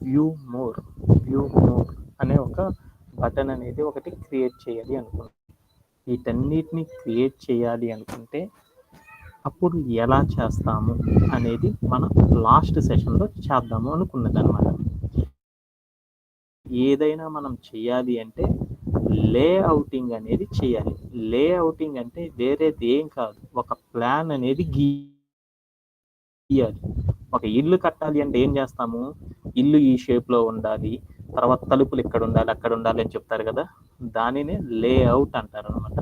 View more view more అనే ఒక button అనేది ఒకటి క్రియేట్ చేయాలి అనుకున్నాను. వీటన్నిటిని క్రియేట్ చేయాలి అనుకుంటే అప్పుడు ఎలా చేస్తాము అనేది మనం లాస్ట్ సెషన్లో చేద్దాము అనుకున్నది అనమాట. ఏదైనా మనం చేయాలి అంటే లేఅవుటింగ్ అనేది చేయాలి. లేఅవుటింగ్ అంటే వేరేది ఏం కాదు, ఒక ప్లాన్ అనేది గీయాలి. ఒక ఇల్లు కట్టాలి అంటే ఏం చేస్తాము, ఇల్లు ఈ షేప్లో ఉండాలి, తర్వాత తలుపులు ఇక్కడ ఉండాలి అక్కడ ఉండాలి అని చెప్తారు కదా, దానినే లేఅవుట్ అంటారు అనమాట.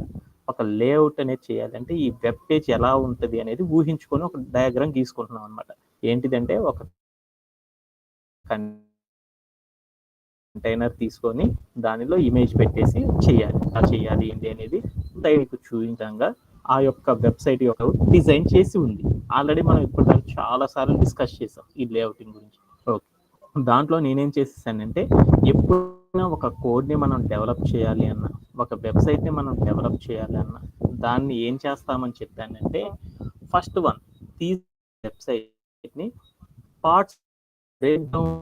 ఒక లేఅవుట్ అనేది చేయాలంటే ఈ వెబ్ పేజ్ ఎలా ఉంటుంది అనేది ఊహించుకొని ఒక డయాగ్రామ్ గీసుకుంటున్నాం అనమాట. ఏంటిదంటే ఒక కంటైనర్ తీసుకొని దానిలో ఇమేజ్ పెట్టేసి చేయాలి. ఎలా చేయాలి ఏంటి అనేది మీకు చూపించంగా ఆ యొక్క వెబ్సైట్ యొక్క డిజైన్ చేసి ఉంది. ఆల్రెడీ మనం ఇప్పుడు చాలా సార్లు డిస్కస్ చేసాం ఈ లేఅవుటింగ్ గురించి. ఓకే, దాంట్లో నేనేం చేసేసానంటే ఎప్పుడైనా ఒక కోడ్ని మనం డెవలప్ చేయాలి అన్న, ఒక వెబ్సైట్ని మనం డెవలప్ చేయాలి అన్న, దాన్ని ఏం చేస్తామని చెప్పానంటే ఫస్ట్ వన్ వెబ్సైట్ని పార్ట్స్ బ్రేక్ డౌన్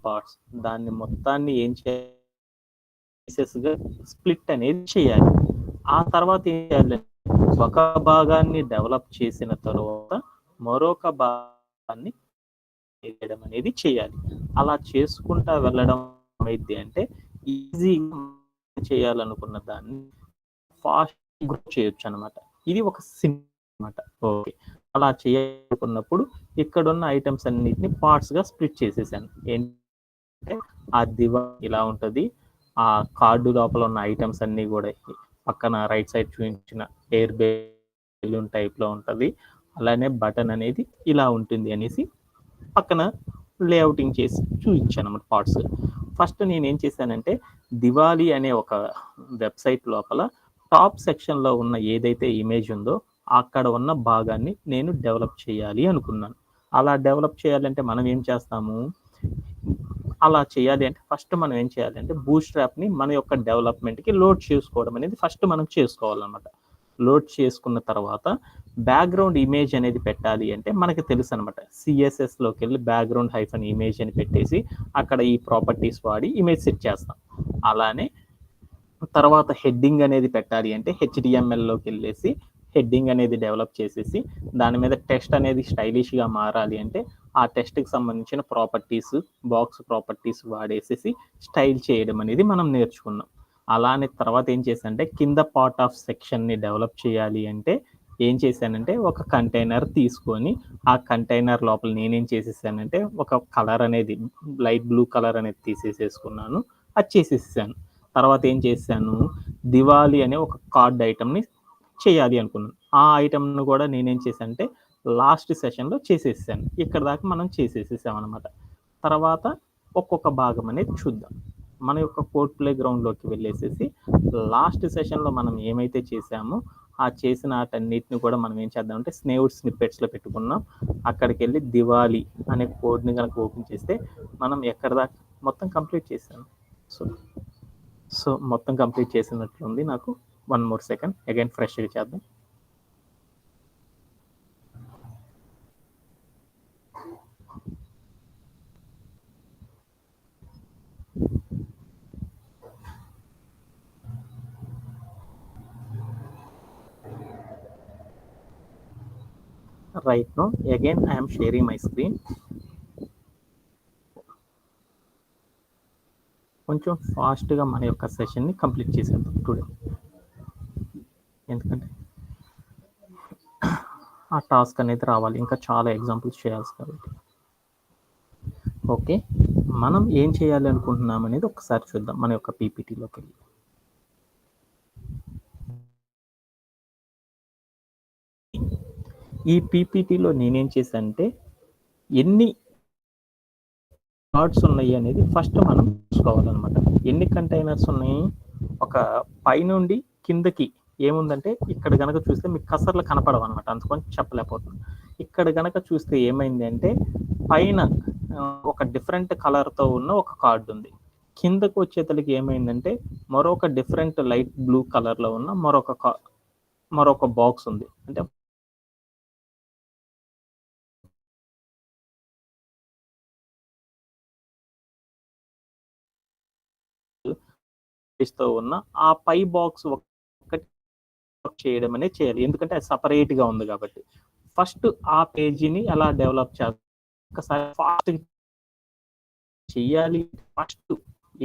పార్ట్స్, దాన్ని మొత్తాన్ని ఏం చేసేసిగా స్ప్లిట్ అనేది చేయాలి. ఆ తర్వాత ఏం చేయాలి, ఒక భాగాన్ని డెవలప్ చేసిన తర్వాత మరొక భాగాన్ని చేయడం అనేది చేయాలి. అలా చేసుకుంటా వెళ్ళడం ఏమైంది అంటే ఈజీగా చేయాలనుకున్న దాన్ని ఫాస్ట్ గ్రో చేయొచ్చు అనమాట. ఇది ఒక సింపుల్ అనమాట. ఓకే, అలా చేయాలనుకున్నప్పుడు ఇక్కడున్న ఐటమ్స్ అన్నిటిని పార్ట్స్గా స్ప్లిట్ చేసేసాను. ఏంటంటే ఆ దివా ఇలా ఉంటుంది, ఆ కార్డు లోపల ఉన్న ఐటమ్స్ అన్నీ కూడా పక్కన రైట్ సైడ్ చూపించిన ఎయిర్ బెలూన్ టైప్లో ఉంటుంది, అలానే బటన్ అనేది ఇలా ఉంటుంది అనేసి పక్కన లేఅవుటింగ్ చేసి చూపించాను అన్నమాట పార్ట్స్. ఫస్ట్ నేను ఏం చేశానంటే దివాళీ అనే ఒక వెబ్సైట్ లోపల టాప్ సెక్షన్లో ఉన్న ఏదైతే ఇమేజ్ ఉందో అక్కడ ఉన్న భాగాన్ని నేను డెవలప్ చేయాలి అనుకున్నాను. అలా డెవలప్ చేయాలంటే మనం ఏం చేస్తాము, అలా చేయాలి అంటే ఫస్ట్ మనం ఏం చేయాలంటే బూట్స్ట్రాప్ని మన యొక్క డెవలప్మెంట్కి లోడ్ చేసుకోవడం అనేది ఫస్ట్ మనం చేసుకోవాలన్నమాట. లోడ్ చేసుకున్న తర్వాత బ్యాక్గ్రౌండ్ ఇమేజ్ అనేది పెట్టాలి అంటే మనకి తెలుసు అనమాట. సిఎస్ఎస్లోకి వెళ్ళి బ్యాక్గ్రౌండ్ హైఫన్ ఇమేజ్ అని పెట్టేసి అక్కడ ఈ ప్రాపర్టీస్ వాడి ఇమేజ్ సెట్ చేస్తాం. అలానే తర్వాత హెడ్డింగ్ అనేది పెట్టాలి అంటే హెచ్డిఎంఎల్లోకి వెళ్ళేసి హెడ్డింగ్ అనేది డెవలప్ చేసేసి దాని మీద టెక్స్ట్ అనేది స్టైలిష్గా మారాలి అంటే ఆ టెక్స్ట్కి సంబంధించిన ప్రాపర్టీస్, బాక్స్ ప్రాపర్టీస్ వాడేసేసి స్టైల్ చేయడం అనేది మనం నేర్చుకున్నాం. అలానే తర్వాత ఏం చేశానంటే కింద పార్ట్ ఆఫ్ సెక్షన్ని డెవలప్ చేయాలి అంటే ఏం చేశానంటే ఒక కంటైనర్ తీసుకొని ఆ కంటైనర్ లోపల నేనేం చేసేసానంటే ఒక కలర్ అనేది లైట్ బ్లూ కలర్ అనేది తీసేసేసుకున్నాను, అది చేసేసాను. తర్వాత ఏం చేశాను, దివాళీ అనే ఒక కార్డ్ ఐటమ్ని చేయాలి అనుకున్నాను. ఆ ఐటమ్ను కూడా నేనేం చేశానంటే లాస్ట్ సెషన్లో చేసేసాను. ఇక్కడ దాకా మనం చేసేసేసాం అనమాట. తర్వాత ఒక్కొక్క భాగం అనేది చూద్దాం. మన యొక్క కోడ్ ప్లే గ్రౌండ్లోకి వెళ్ళేసేసి లాస్ట్ సెషన్లో మనం ఏమైతే చేసామో ఆ చేసిన వాటన్నిటిని కూడా మనం ఏం చేద్దామంటే స్నిప్పెట్స్లో పెట్టుకున్నాం. అక్కడికి వెళ్ళి దివాళీ అనే కోడ్ని కనుక ఓపెన్ చేస్తే మనం ఎక్కడ దాకా మొత్తం కంప్లీట్ చేసాము. సో మొత్తం కంప్లీట్ చేసినట్లుంది నాకు. 1 more second, అగైన్ ఫ్రెష్గా చేద్దాం. Right now again I am sharing my screen. కొంచెం ఫాస్ట్గా మన యొక్క సెషన్ని కంప్లీట్ చేసేద్దాం టుడే, ఎందుకంటే ఆ టాస్క్ అనేది రావాలి, ఇంకా చాలా ఎగ్జాంపుల్స్ చేయాల్సి కాబట్టి. ఓకే, మనం ఏం చేయాలి అనుకుంటున్నాం అనేది ఒకసారి చూద్దాం మన యొక్క పీపీటీలోకి వెళ్ళి. ఈ పీపీటీలో నేనేం చేశానంటే ఎన్ని కార్డ్స్ ఉన్నాయి అనేది ఫస్ట్ మనం చూసుకోవాలన్నమాట. ఎన్ని కంటైనర్స్ ఉన్నాయి, ఒక పైనుండి కిందకి ఏముందంటే ఇక్కడ కనుక చూస్తే మీకు కసర్లు కనపడవు అనమాట, అందుకొని చెప్పలేకపోతుంది. ఇక్కడ కనుక చూస్తే ఏమైంది అంటే పైన ఒక డిఫరెంట్ కలర్తో ఉన్న ఒక కార్డు ఉంది, కిందకు వచ్చేతలకి ఏమైందంటే మరొక డిఫరెంట్ లైట్ బ్లూ కలర్లో ఉన్న మరొక బాక్స్ ఉంది. అంటే తో ఉన్న ఆ పై బాక్స్ ఒక్కటి చేయడం అనేది చేయాలి. ఎందుకంటే అది సెపరేట్‌గా ఉంది కాబట్టి. ఫస్ట్ ఆ పేజీని ఎలా డెవలప్ ఒకసారి ఫాస్ట్‌గా చెయ్యాలి. ఫస్ట్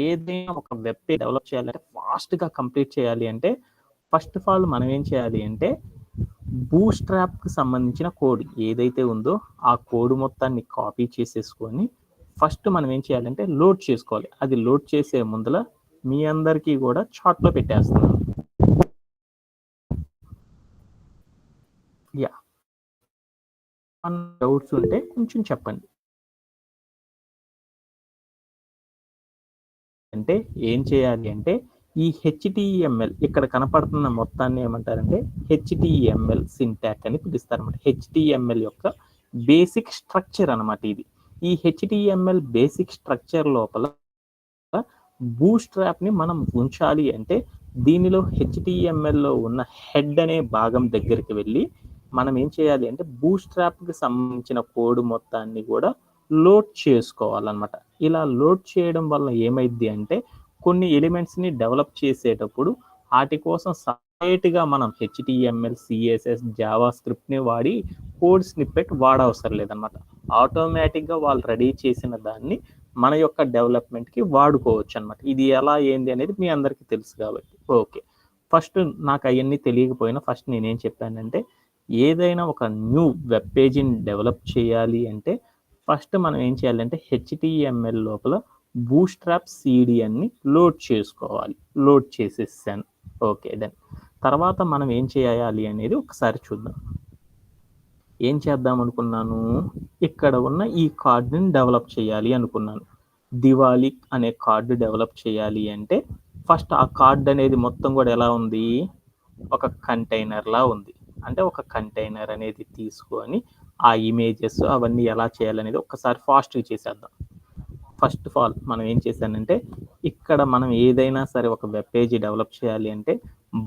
ఏదైనా ఒక వెబ్ పేజ్ డెవలప్ చేయాలంటే ఫాస్ట్‌గా కంప్లీట్ చేయాలి అంటే ఫస్ట్ ఆఫ్ ఆల్ మనం ఏం చేయాలి అంటే బూట్‌స్ట్రాప్‌కి సంబంధించిన కోడ్ ఏదైతే ఉందో ఆ కోడ్ మొత్తాన్ని కాపీ చేసేసుకొని ఫస్ట్ మనం ఏం చేయాలంటే లోడ్ చేసుకోవాలి. అది లోడ్ చేసే ముందల మీ అందరికీ కూడా చార్ట్‌లో పెట్టేస్తున్నాను. యాహ్! డౌట్స్ ఉంటే కొంచెం చెప్పండి. అంటే ఏం చేయాలి అంటే ఈ హెచ్‌టీఎంఎల్ ఇక్కడ కనపడుతున్న మొత్తాన్ని ఏమంటారంటే హెచ్‌టీఎంఎల్ సింటాక్స్ అని పిలుస్తారన్నమాట. హెచ్‌టీఎంఎల్ యొక్క బేసిక్ స్ట్రక్చర్ అన్నమాట ఇది. ఈ హెచ్‌టీఎంఎల్ బేసిక్ స్ట్రక్చర్ లోపల బూట్‌స్ట్రాప్‌ని మనం ఉంచాలి అంటే దీనిలో హెచ్‌టీఎంఎల్‌లో ఉన్న హెడ్ అనే భాగం దగ్గరికి వెళ్ళి మనం ఏం చేయాలి అంటే బూట్‌స్ట్రాప్‌కి సంబంధించిన కోడ్ మొత్తాన్ని కూడా లోడ్ చేసుకోవాలన్నమాట. ఇలా లోడ్ చేయడం వల్ల ఏమైద్ది అంటే కొన్ని ఎలిమెంట్స్‌ని డెవలప్ చేసేటప్పుడు ఆటి కోసం సెపరేట్‌గా మనం హెచ్‌టీఎంఎల్, సీఎస్ఎస్, జావా స్క్రిప్ట్‌ని వాడి కోడ్ స్నిప్పెట్ వాడవసరం లేదన్నమాట. ఆటోమేటిక్‌గా వాళ్ళు రెడీ చేసిన దాన్ని మన యొక్క డెవలప్మెంట్‌కి వాడుకోవచ్చు అన్నమాట. ఇది ఎలా ఏంది అనేది మీ అందరికీ తెలుసు కాబట్టి. ఓకే. ఫస్ట్ నాకు అయన్నీ తెలియకపోయినా ఫస్ట్ నేనేం చెప్పానంటే ఏదైనా ఒక న్యూ వెబ్ పేజీని డెవలప్ చేయాలి అంటే ఫస్ట్ మనం ఏం చేయాలంటే హెచ్‌టీఎంఎల్ లోపల బూట్‌స్ట్రాప్ సీడీఎన్‌ని లోడ్ చేసుకోవాలి. లోడ్ చేసేసాను. Okay done. తర్వాత మనం ఏం చేయాలి అనేది ఒకసారి చూద్దాం. ఏం చేద్దాం అనుకున్నాను? ఇక్కడ ఉన్న ఈ కార్డ్‌ని డెవలప్ చేయాలి అనుకున్నాను. దివాళీ అనే కార్డ్ డెవలప్ చేయాలి అంటే ఫస్ట్ ఆ కార్డ్ అనేది మొత్తం కూడా ఎలా ఉంది? ఒక కంటైనర్‌లా ఉంది. అంటే ఒక కంటైనర్ అనేది తీసుకొని ఆ ఇమేజెస్ అవన్నీ ఎలా చేయాలనేది ఒక్కసారి ఫాస్ట్‌గా చేసేద్దాం. ఫస్ట్ ఆఫ్ ఆల్ మనం ఏం చేశానంటే ఇక్కడ మనం ఏదైనా సరే ఒక వెబ్ పేజీ డెవలప్ చేయాలి అంటే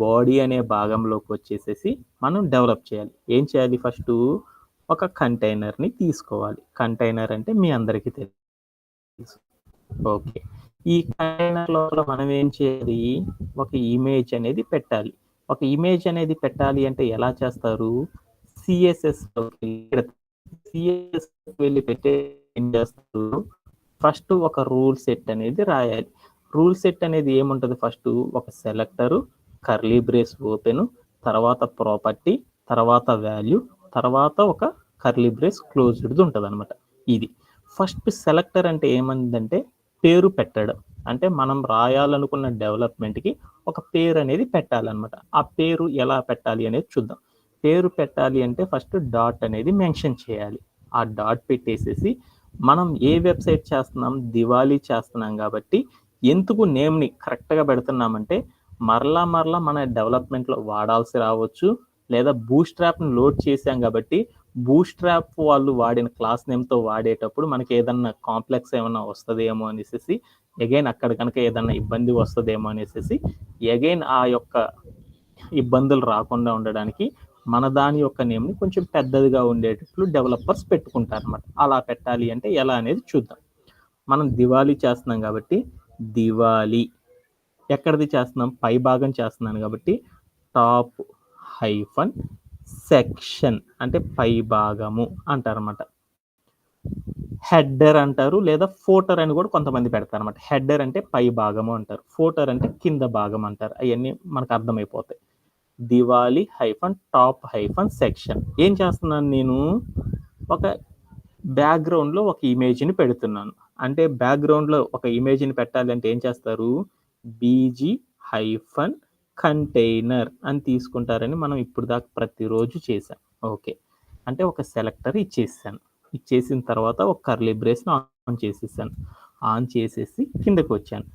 బాడీ అనే భాగంలోకి వచ్చేసేసి మనం డెవలప్ చేయాలి. ఏం చేయాలి ఫస్టు? ఒక కంటైనర్‌ని తీసుకోవాలి. కంటైనర్ అంటే మీ అందరికీ తెలుసు. ఓకే. ఈ కంటైనర్ లోపల మనం ఏం చేయాలి? ఒక ఇమేజ్ అనేది పెట్టాలి. ఒక ఇమేజ్ అనేది పెట్టాలి అంటే ఎలా చేస్తారు? సీఎస్ఎస్‌లోకి సీఎస్ఎస్‌లోకి వెళ్లి పెట్టే ఏం చేస్తారు? ఫస్ట్ ఒక రూల్ సెట్ అనేది రాయాలి. రూల్ సెట్ అనేది ఏముంటది ఫస్టు? ఒక సెలెక్టరు, కర్లీ బ్రేస్ ఓపెను, తర్వాత ప్రాపర్టీ, తర్వాత వాల్యూ, తర్వాత ఒక కర్లీ బ్రేస్ క్లోజ్డ్‌ది ఉంటదన్నమాట. ఇది. ఫస్ట్ సెలెక్టర్ అంటే ఏమైందంటే పేరు పెట్టడం. అంటే మనం రాయాలనుకున్న డెవలప్‌మెంట్‌కి ఒక పేరు అనేది పెట్టాలన్నమాట. ఆ పేరు ఎలా పెట్టాలి అనేది చూద్దాం. పేరు పెట్టాలి అంటే ఫస్ట్ డాట్ అనేది మెన్షన్ చేయాలి. ఆ డాట్ పెట్టేసేసి మనం ఏ వెబ్‌సైట్ చేస్తున్నాం? దివాళీ చేస్తున్నాం కాబట్టి ఎందుకు నేమ్‌ని కరెక్ట్‌గా పెడుతున్నామంటే మరలా మన డెవలప్‌మెంట్‌లో వాడాల్సి రావచ్చు. లేదా బూట్‌స్ట్రాప్‌ని లోడ్ చేశాం కాబట్టి బూట్‌స్ట్రాప్ వాళ్ళు వాడిన క్లాస్ నేమ్‌తో వాడేటప్పుడు మనకి ఏదన్నా కాంప్లెక్స్ ఏమన్నా వస్తదేమో అనేసేసి అగైన్ అక్కడ కనుక ఏదన్నా ఇబ్బంది వస్తదేమో అనేసేసి అగైన్ ఆ యొక్క ఇబ్బందులు రాకుండా ఉండడానికి మన దాని యొక్క నేమ్‌ని కొంచెం పెద్దదిగా ఉండేటట్లు డెవలపర్స్ పెట్టుకుంటారన్నమాట. అలా పెట్టాలి అంటే ఎలా అనేది చూద్దాం. మనం దివాళీ చేస్తున్నాం కాబట్టి దివాళీ ఎక్కడిది చేస్తున్నాం? పై భాగం చేస్తున్నాను కాబట్టి టాప్ హైఫన్ సెక్షన్ అంటే పై భాగము అంటారన్నమాట. హెడర్ అంటారు లేదా ఫోటర్ అని కూడా కొంతమంది పెడతారన్నమాట. హెడర్ అంటే పై భాగము అంటారు. ఫోటర్ అంటే కింద భాగం అంటారు. అవన్నీ మనకు అర్థమైపోతాయి. Diwali hyphen top hyphen section. ఏం చేస్తున్నాను నేను? ఒక బ్యాక్‌గ్రౌండ్‌లో ఒక ఇమేజ్‌ని పెడుతున్నాను. అంటే బ్యాక్‌గ్రౌండ్‌లో ఒక ఇమేజ్‌ని పెట్టాలంటే ఏం చేస్తారు? బీజీ హైఫన్ కంటైనర్ అని తీసుకుంటారని మనం ఇప్పుడు దాకా ప్రతిరోజు చేశాం. ఓకే. అంటే ఒక సెలెక్టర్ ఇచ్చేసాను. ఇచ్చేసిన తర్వాత ఒక కర్లీ బ్రేస్‌ని ఆన్ చేసేసాను. ఆన్ చేసేసి కిందకొచ్చాను.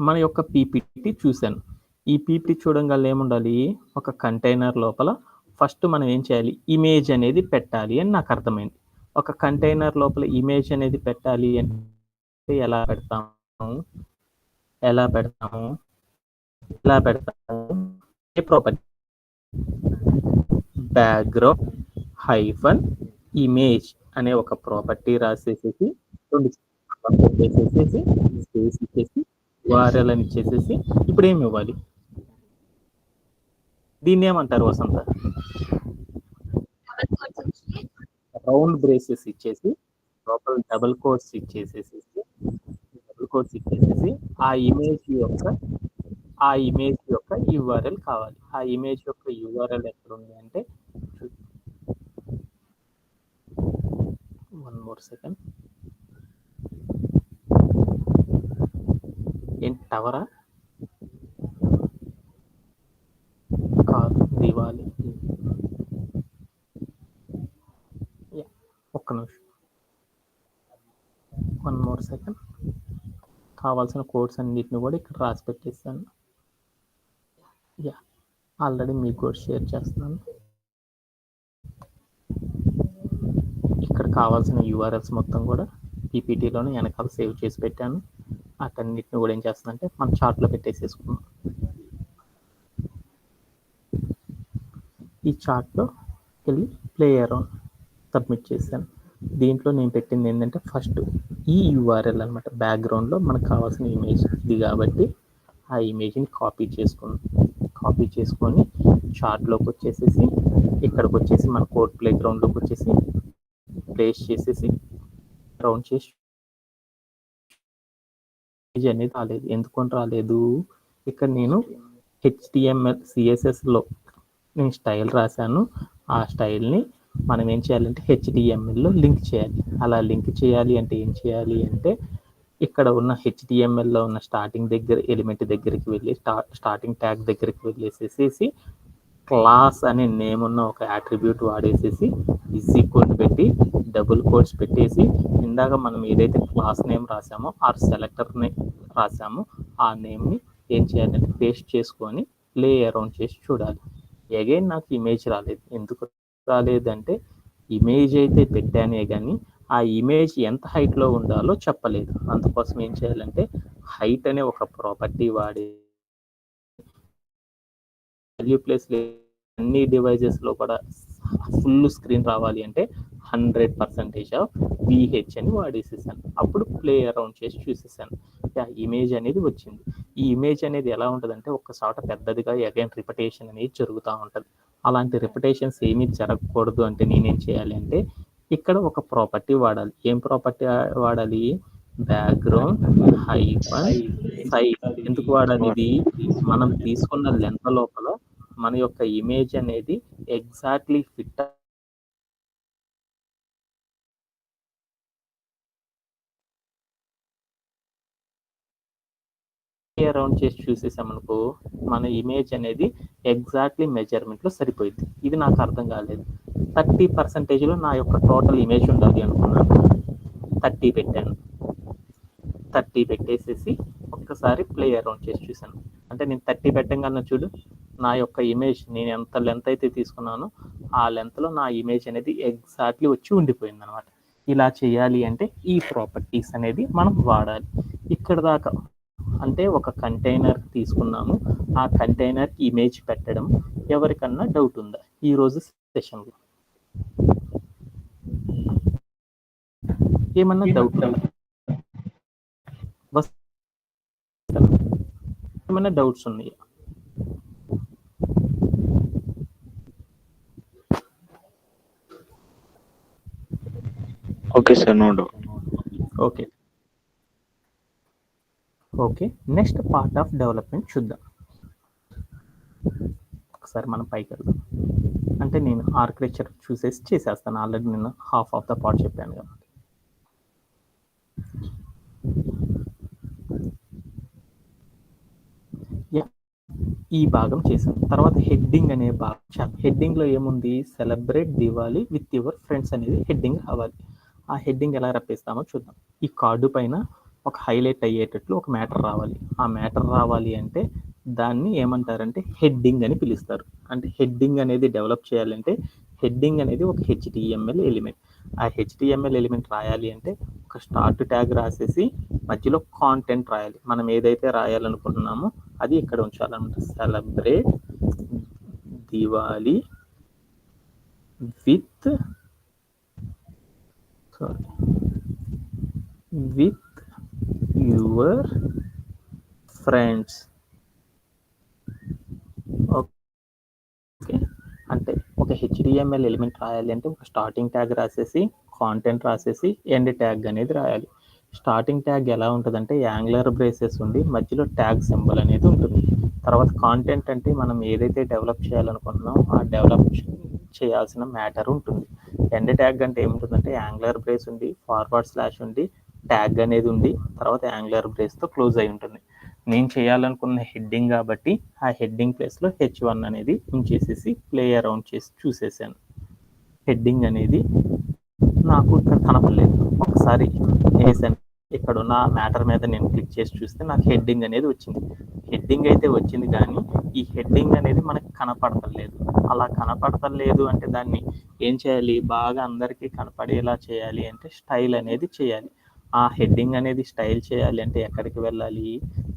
మన యొక్క పీపీటీ చూశాను. ఈ పీపీటీ చూడంగానే ఏముండాలి? ఒక కంటైనర్ లోపల ఫస్ట్ మనం ఏం చేయాలి? ఇమేజ్ అనేది పెట్టాలి అని నాకు అర్థమైంది. ఒక కంటైనర్ లోపల ఇమేజ్ అనేది పెట్టాలి అంటే ఎలా పెడతాము? ఎలా పెడతాము? ఎలా పెడతాము? ఏ ప్రాపర్టీ? బ్యాక్‌గ్రౌండ్ హైఫన్ ఇమేజ్ అనే ఒక ప్రాపర్టీ రాసేసేసి 2 పెట్టేసేసేసి స్పేస్ ఇచ్చేసి URL అని ఇచ్చేసేసి ఇప్పుడు ఏమి ఇవ్వాలి? దీన్ని ఏమంటారు వసంత? రౌండ్ బ్రేసెస్ ఇచ్చేసి లోపల డబుల్ కోట్స్ ఇచ్చేసేసి ఆ ఇమేజ్ యొక్క URL కావాలి. ఆ ఇమేజ్ యొక్క URL ఎక్కడ ఉంది అంటే 1 more second. ఏంటి టవరా? కాదు, దివాలి. ఒక్క నిమిషం, 1 more second. కావాల్సిన కోడ్స్ అన్నిటిని కూడా ఇక్కడ రాసి పెట్టేస్తాను. ఆల్రెడీ మీకు కూడా షేర్ చేస్తున్నాను. ఇక్కడ కావాల్సిన URLs మొత్తం కూడా పీపీటీలోనే వెనకాల సేవ్ చేసి పెట్టాను. అటన్నిటిని కూడా ఏం చేస్తుందంటే మనం చార్ట్లో పెట్టేసేసుకున్నాం. ఈ చార్ట్లో వెళ్ళి ప్లే అరౌండ్ సబ్మిట్ చేశాను. దీంట్లో నేను పెట్టింది ఏంటంటే ఫస్ట్ ఈ URL అనమాట. బ్యాక్గ్రౌండ్లో మనకు కావాల్సిన ఇమేజ్ ఇది కాబట్టి ఆ ఇమేజ్ని కాపీ చేసుకొని చార్ట్లోకి వచ్చేసేసి ఇక్కడికి వచ్చేసి మన కోడ్ ప్లే గ్రౌండ్లోకి వచ్చేసి ప్లేస్ చేసేసి రౌండ్ చేసి ఇమేజ్ అనేది రాలేదు. ఎందుకొని రాలేదు? ఇక్కడ నేను HTML CSSలో నేను స్టైల్ రాశాను. ఆ స్టైల్ని మనం ఏం చేయాలంటే HTMLలో లింక్ చేయాలి. అలా లింక్ చేయాలి అంటే ఏం చేయాలి అంటే ఇక్కడ ఉన్న HTMLలో ఉన్న స్టార్టింగ్ ఎలిమెంట్ దగ్గరికి వెళ్ళి స్టార్టింగ్ ట్యాగ్ దగ్గరికి వెళ్ళేసేసి క్లాస్ అనే నేమ్ ఉన్న ఒక అట్రిబ్యూట్ వాడేసేసి ఈక్వల్ పెట్టి డబుల్ కోట్స్ పెట్టేసి ఇందాక మనం ఏదైతే క్లాస్ నేమ్ రాసామో ఆ సెలెక్టర్ని రాసామో ఆ నేమ్ని ఏం చేయాలంటే పేస్ట్ చేసుకొని ప్లే అరౌండ్ చేసి చూడాలి. అగైన్ నాకు ఇమేజ్ రాలేదు. ఎందుకు రాలేదంటే ఇమేజ్ అయితే పెట్టానే కానీ ఆ ఇమేజ్ ఎంత హైట్లో ఉండాలో చెప్పలేదు. అందుకోసం ఏం చేయాలంటే హైట్ అనే ఒక ప్రాపర్టీ వాడి వాల్యూ ప్లేస్ అన్ని డివైజెస్లో కూడా ఫుల్ స్క్రీన్ రావాలి అంటే 100% ఆఫ్ VH అని వాడేసేసాను. అప్పుడు ప్లే అరౌండ్ చేసి చూసేసాను. ఇమేజ్ అనేది వచ్చింది. ఈ ఇమేజ్ అనేది ఎలా ఉంటుందంటే ఒక్కసాట పెద్దదిగా అగైన్ రిపిటేషన్ అనేది జరుగుతూ ఉంటుంది. అలాంటి రిపిటేషన్స్ ఏమీ జరగకూడదు అంటే నేనేం చేయాలి అంటే ఇక్కడ ఒక ప్రాపర్టీ వాడాలి. ఏం ప్రాపర్టీ వాడాలి? Background -size. ఎందుకు వాడాలి ఇది? మనం తీసుకున్న లెంత్ లోపల మన యొక్క ఇమేజ్ అనేది ఎగ్జాక్ట్లీ ఫిట్ అరౌండ్ చేసి చూసేసామనుకో మన ఇమేజ్ అనేది ఎగ్జాక్ట్లీ మెజర్మెంట్లో సరిపోయింది. ఇది నాకు అర్థం కాలేదు. 30%లో నా యొక్క టోటల్ ఇమేజ్ ఉండాలి అనుకున్నాను. 30 పెట్టాను. 30 పెట్టేసేసి ఒక్కసారి ప్లే అరౌండ్ చేసి చూసాను. అంటే నేను 30 పెట్టంగానే చూడు నా యొక్క ఇమేజ్ నేను ఎంత లెంత్ అయితే తీసుకున్నానో ఆ లెంత్లో నా ఇమేజ్ అనేది ఎగ్జాక్ట్లీ వచ్చి ఉండిపోయింది అనమాట. ఇలా చేయాలి అంటే ఈ ప్రాపర్టీస్ అనేది మనం వాడాలి. ఇక్కడ దాకా అంటే ఒక కంటైనర్ తీసుకున్నాము. ఆ కంటైనర్ ఇమేజ్ పెట్టడం ఎవరికన్నా డౌట్ ఉందా ఈరోజు సెషన్లో? ఏమన్నా డౌట్ ఉందా? ఏమన్నా డౌట్స్ ఉన్నాయా? Okay sir, no doubt. Okay, next part of development చూద్దాం. ఒకసారి మనం పైకి వెళ్దాం. అంటే నేను ఆర్కిటెక్చర్ చూసేసి చేసేస్తాను. ఆల్రెడీ నేను హాఫ్ ఆఫ్ ద పార్ట్ చెప్పాను కాబట్టి. ఈ భాగం చేసాం. తర్వాత హెడ్డింగ్ అనే భాగం. హెడ్డింగ్లో ఏముంది? Celebrate Diwali with your friends అనేది హెడ్డింగ్ రావాలి. ఆ హెడ్డింగ్ ఎలా రప్పిస్తామో చూద్దాం. ఈ కార్డు పైన ఒక హైలైట్ అయ్యేటట్లు ఒక మ్యాటర్ రావాలి. ఆ మ్యాటర్ రావాలి అంటే దాన్ని ఏమంటారంటే హెడ్డింగ్ అని పిలుస్తారు. అంటే హెడ్డింగ్ అనేది డెవలప్ చేయాలంటే హెడ్డింగ్ అనేది ఒక HTML ఎలిమెంట్. ఆ HTML ఎలిమెంట్ రాయాలి అంటే ఒక స్టార్ట్ ట్యాగ్ రాసేసి మధ్యలో కాంటెంట్ రాయాలి. మనం ఏదైతే రాయాలనుకుంటున్నామో అది ఇక్కడ ఉంచాలన్నమాట. Celebrate Diwali with your friends. Okay. అంటే ఒక హెచ్టిఎంఎల్ ఎలిమెంట్ రాయాలి అంటే ఒక స్టార్టింగ్ ట్యాగ్ రాసేసి, కాంటెంట్ రాసేసి, ఎండ్ ట్యాగ్ అనేది రాయాలి. స్టార్టింగ్ ట్యాగ్ ఎలా ఉంటుందంటే యాంగులర్ బ్రేసెస్ ఉండి మధ్యలో ట్యాగ్ సింబల్ అనేది ఉంటుంది. తర్వాత కాంటెంట్ అంటే మనం ఏదైతే డెవలప్ చేయాలనుకుంటున్నామో ఆ డెవలప్ చేయాల్సిన మ్యాటర్ ఉంటుంది. ఎండ్ ట్యాగ్ అంటే ఏముంటుందంటే యాంగులర్ బ్రేస్ ఉండి, ఫార్వర్డ్ స్లాష్ ఉండి, ట్యాగ్ అనేది ఉండి, తర్వాత యాంగులర్ బ్రేస్తో క్లోజ్ అయి ఉంటుంది. నేను చేయాలనుకున్న హెడ్డింగ్ కాబట్టి ఆ హెడ్డింగ్ ప్లేస్లో H1 అనేది ఉంచేసేసి ప్లే అరౌండ్ చేసి చూసేసాను. హెడ్డింగ్ అనేది నాకు ఇక్కడ కనపడలేదు. ఒకసారి వేసాను, ఇక్కడ ఉన్న మ్యాటర్ మీద నేను క్లిక్ చేసి చూస్తే నాకు హెడ్డింగ్ అనేది వచ్చింది. హెడ్డింగ్ అయితే వచ్చింది కానీ ఈ హెడ్డింగ్ అనేది మనకు కనపడతలేదు. అలా కనపడతలేదు అంటే దాన్ని ఏం చేయాలి, బాగా అందరికీ కనపడేలా చేయాలి అంటే స్టైల్ అనేది చేయాలి. ఆ హెడ్డింగ్ అనేది స్టైల్ చేయాలి అంటే ఎక్కడికి వెళ్ళాలి,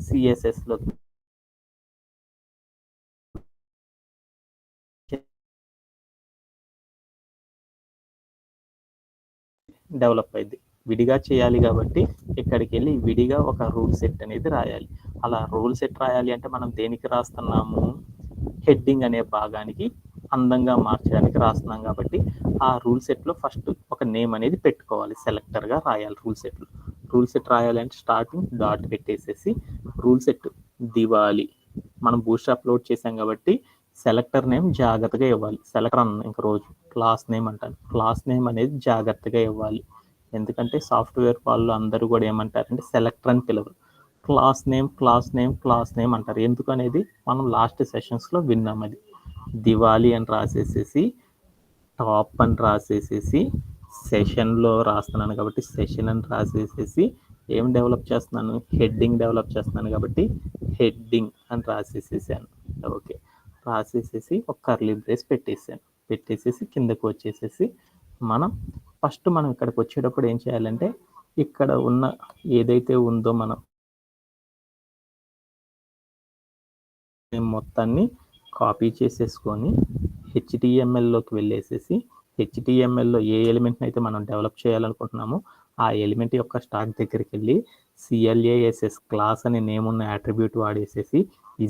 సిఎస్ఎస్లో డెవలప్ అయింది. విడిగా చేయాలి కాబట్టి ఇక్కడికి వెళ్ళి విడిగా ఒక రూల్ సెట్ అనేది రాయాలి. అలా రూల్ సెట్ రాయాలి అంటే మనం దేనికి రాస్తున్నాము, హెడ్డింగ్ అనే భాగానికి అందంగా మార్చడానికి రాస్తున్నాం కాబట్టి ఆ రూల్ సెట్లో ఫస్ట్ ఒక నేమ్ అనేది పెట్టుకోవాలి, సెలెక్టర్గా రాయాలి. రూల్ సెట్ రాయాలంటే స్టార్టింగ్ డాట్ పెట్టేసేసి రూల్ సెట్ దివాలి. మనం బూట్స్ట్రాప్ లోడ్ చేసాం కాబట్టి సెలెక్టర్ నేమ్ జాగ్రత్తగా ఇవ్వాలి. సెలెక్టర్ అన్న ఇంక రోజు క్లాస్ నేమ్ అంటాను. క్లాస్ నేమ్ అనేది జాగ్రత్తగా ఇవ్వాలి. ఎందుకంటే సాఫ్ట్వేర్ వాళ్ళు అందరూ కూడా ఏమంటారంటే సెలెక్టర్ అని పిలవరు, క్లాస్ నేమ్ అంటారు. ఎందుకు అనేది మనం లాస్ట్ సెషన్స్లో విన్నాం. అది దివాలి అని రాసేసేసి, టాప్ అని రాసేసేసి, సెషన్లో రాస్తున్నాను కాబట్టి సెషన్ అని రాసేసేసి, ఏం డెవలప్ చేస్తున్నాను, హెడ్డింగ్ డెవలప్ చేస్తున్నాను కాబట్టి హెడ్డింగ్ అని రాసేసేసాను. ఓకే, రాసేసేసి ఒక కర్లీ బ్రేస్ పెట్టేసేసి కిందకు వచ్చేసేసి మనం ఇక్కడికి వచ్చేటప్పుడు ఏం చేయాలంటే ఇక్కడ ఉన్న ఏదైతే ఉందో మనం మొత్తాన్ని కాపీ చేసేసుకొని హెచ్టిఎంఎల్లోకి వెళ్ళేసేసి హెచ్టిఎంఎల్లో ఏ ఎలిమెంట్ని అయితే మనం డెవలప్ చేయాలనుకుంటున్నామో ఆ ఎలిమెంట్ యొక్క స్టాక్ దగ్గరికి వెళ్ళి CLASS క్లాస్ అనే నేమ్ ఉన్న యాట్రిబ్యూట్ వాడేసేసి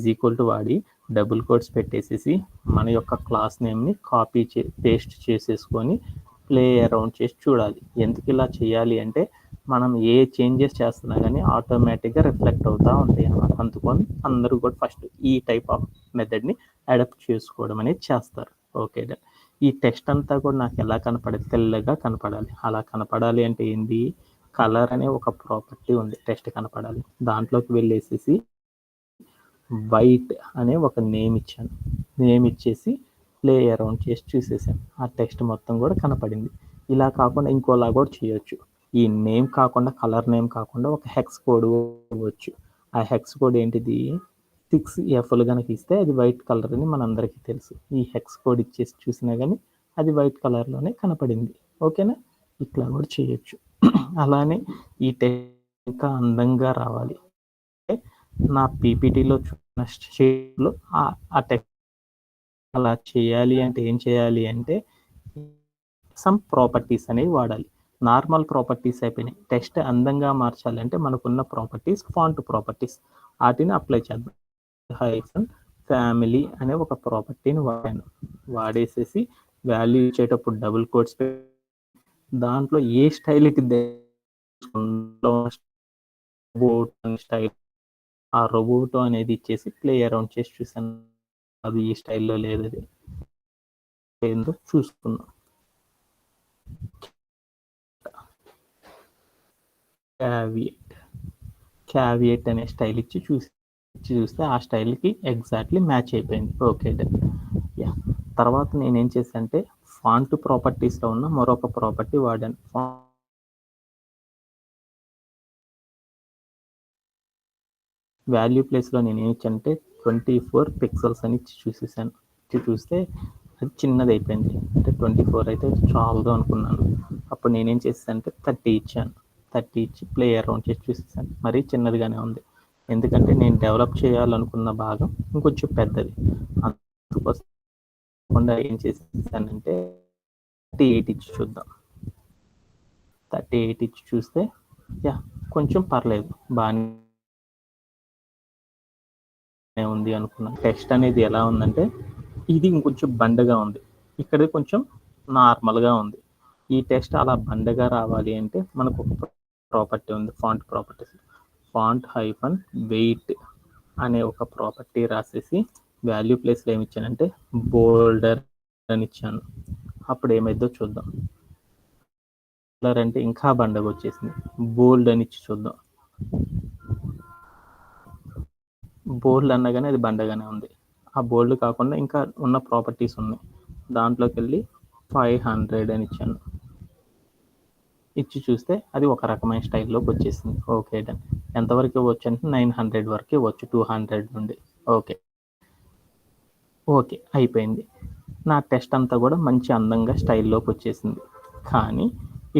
= వాడి డబుల్ కోట్స్ పెట్టేసేసి మన యొక్క క్లాస్ నేమ్ని పేస్ట్ చేసేసుకొని ప్లే అరౌండ్ చేసి చూడాలి. ఎందుకు ఇలా చేయాలి అంటే మనం ఏ చేంజెస్ చేస్తున్నా కానీ ఆటోమేటిక్గా రిఫ్లెక్ట్ అవుతూ ఉంటాయి అన్నమాట. అందుకని అందరూ కూడా ఫస్ట్ ఈ టైప్ ఆఫ్ మెథడ్ని అడాప్ట్ చేసుకోవడం అనేది చేస్తారు. ఓకే, ఈ టెక్స్ట్ అంతా కూడా నాకు ఎలా కనపడాలి, తెల్లగా కనపడాలి. అలా కనపడాలి అంటే ఏంటి, కలర్ అనే ఒక ప్రాపర్టీ ఉంది, టెక్స్ట్ కనపడాలి. దాంట్లోకి వెళ్ళేసేసి వైట్ అనే ఒక నేమ్ ఇచ్చాను. నేమ్ ఇచ్చేసి ప్లే అరౌండ్ చేసి చూసేసాను. ఆ టెక్స్ట్ మొత్తం కూడా కనపడింది. ఇలా కాకుండా ఇంకోలా కూడా చేయొచ్చు. ఈ నేమ్ కాకుండా, కలర్ నేమ్ కాకుండా ఒక హెక్స్ కోడ్ ఇవ్వచ్చు. ఆ హెక్స్ కోడ్ ఏంటిది, 6F'లు కనుక ఇస్తే అది వైట్ కలర్ అని మనందరికీ తెలుసు. ఈ హెక్స్ కోడ్ ఇచ్చేసి చూసినా కానీ అది వైట్ కలర్లోనే కనపడింది. ఓకేనా, ఇట్లా కూడా చేయొచ్చు. అలానే ఈ టెక్స్ట్ ఇంకా అందంగా రావాలి, నా పీపీటీలో చూసిన షేప్లో ఆ టెక్స్ట్ అలా చేయాలి అంటే ఏం చేయాలి అంటే సమ్ ప్రాపర్టీస్ అనేవి వాడాలి. నార్మల్ ప్రాపర్టీస్ అయిపోయినాయి. టెక్స్ట్ అందంగా మార్చాలంటే మనకున్న ప్రాపర్టీస్ ఫాంట్ ప్రాపర్టీస్, వాటిని అప్లై చేద్దాం. హైఫన్ ఫ్యామిలీ అనే ఒక ప్రాపర్టీని వాడేసేసి వాల్యూ ఇచ్చేటప్పుడు డబుల్ కోట్స్ దాంట్లో ఏ స్టైల్కి స్టైల్ ఆ రోబోటో అనేది ఇచ్చేసి ప్లే అరౌండ్ చేసి చూసాను. అది ఈ స్టైల్లో లేదు, అది ఏందో చూసుకున్నాం. క్యావియేట్ అనే స్టైల్ ఇచ్చి చూస్తే ఆ స్టైల్కి ఎగ్జాక్ట్లీ మ్యాచ్ అయిపోయింది. Okay, yeah. తర్వాత నేనేం చేశాను అంటే ఫాంట్ ప్రాపర్టీస్లో ఉన్న మరొక ప్రాపర్టీ వాడాను. వాల్యూ ప్లేస్లో నేను ఏమి ఇచ్చానంటే 24 పిక్సెల్స్ అని చూస్తే అది చిన్నది అయిపోయింది. అంటే 24 అయితే చాలదు అనుకున్నాను. అప్పుడు నేనేం చేశానంటే 30 ఇచ్చాను. 30 ఇచ్చి ప్లే అరౌండ్ చేసి చూసేసాను. మరీ చిన్నదిగానే ఉంది, ఎందుకంటే నేను డెవలప్ చేయాలనుకున్న భాగం ఇంకొంచెం పెద్దది. అందుకోసం ఏం చేశానంటే 38 ఇచ్చి చూద్దాం. 38 ఇచ్చి చూస్తే యా కొంచెం పర్లేదు, బాగానే ఉంది అనుకున్నాను. టెక్స్ట్ అనేది ఎలా ఉందంటే ఇది ఇంకొంచెం బండగా ఉంది, ఇక్కడ కొంచెం నార్మల్గా ఉంది. ఈ టెక్స్ట్ అలా బండగా రావాలి అంటే మనకు ఒక ప్రాపర్టీ ఉంది, font properties. Font hyphen weight అనే ఒక ప్రాపర్టీ రాసేసి వాల్యూ ప్లేస్లో ఏమి ఇచ్చానంటే బోల్డర్ అని ఇచ్చాను. అప్పుడు ఏమైందో చూద్దాం. బోల్డర్ అంటే ఇంకా బండగా వచ్చేసింది. బోల్డ్ అని ఇచ్చి చూద్దాం. బోల్డ్ అన్నగానే అది బండగానే ఉంది. ఆ బోల్డ్ కాకుండా ఇంకా ఉన్న ప్రాపర్టీస్ ఉన్నాయి. దాంట్లోకి వెళ్ళి 500 అని ఇచ్చాను. ఇచ్చి చూస్తే అది ఒక రకమైన స్టైల్లోకి వచ్చేసింది. Okay done. ఎంతవరకు ఇవ్వచ్చు అంటే 900 వరకు ఇవ్వచ్చు, 200 నుండి. ఓకే ఓకే అయిపోయింది. నా టెస్ట్ అంతా కూడా మంచి అందంగా స్టైల్లోకి వచ్చేసింది. కానీ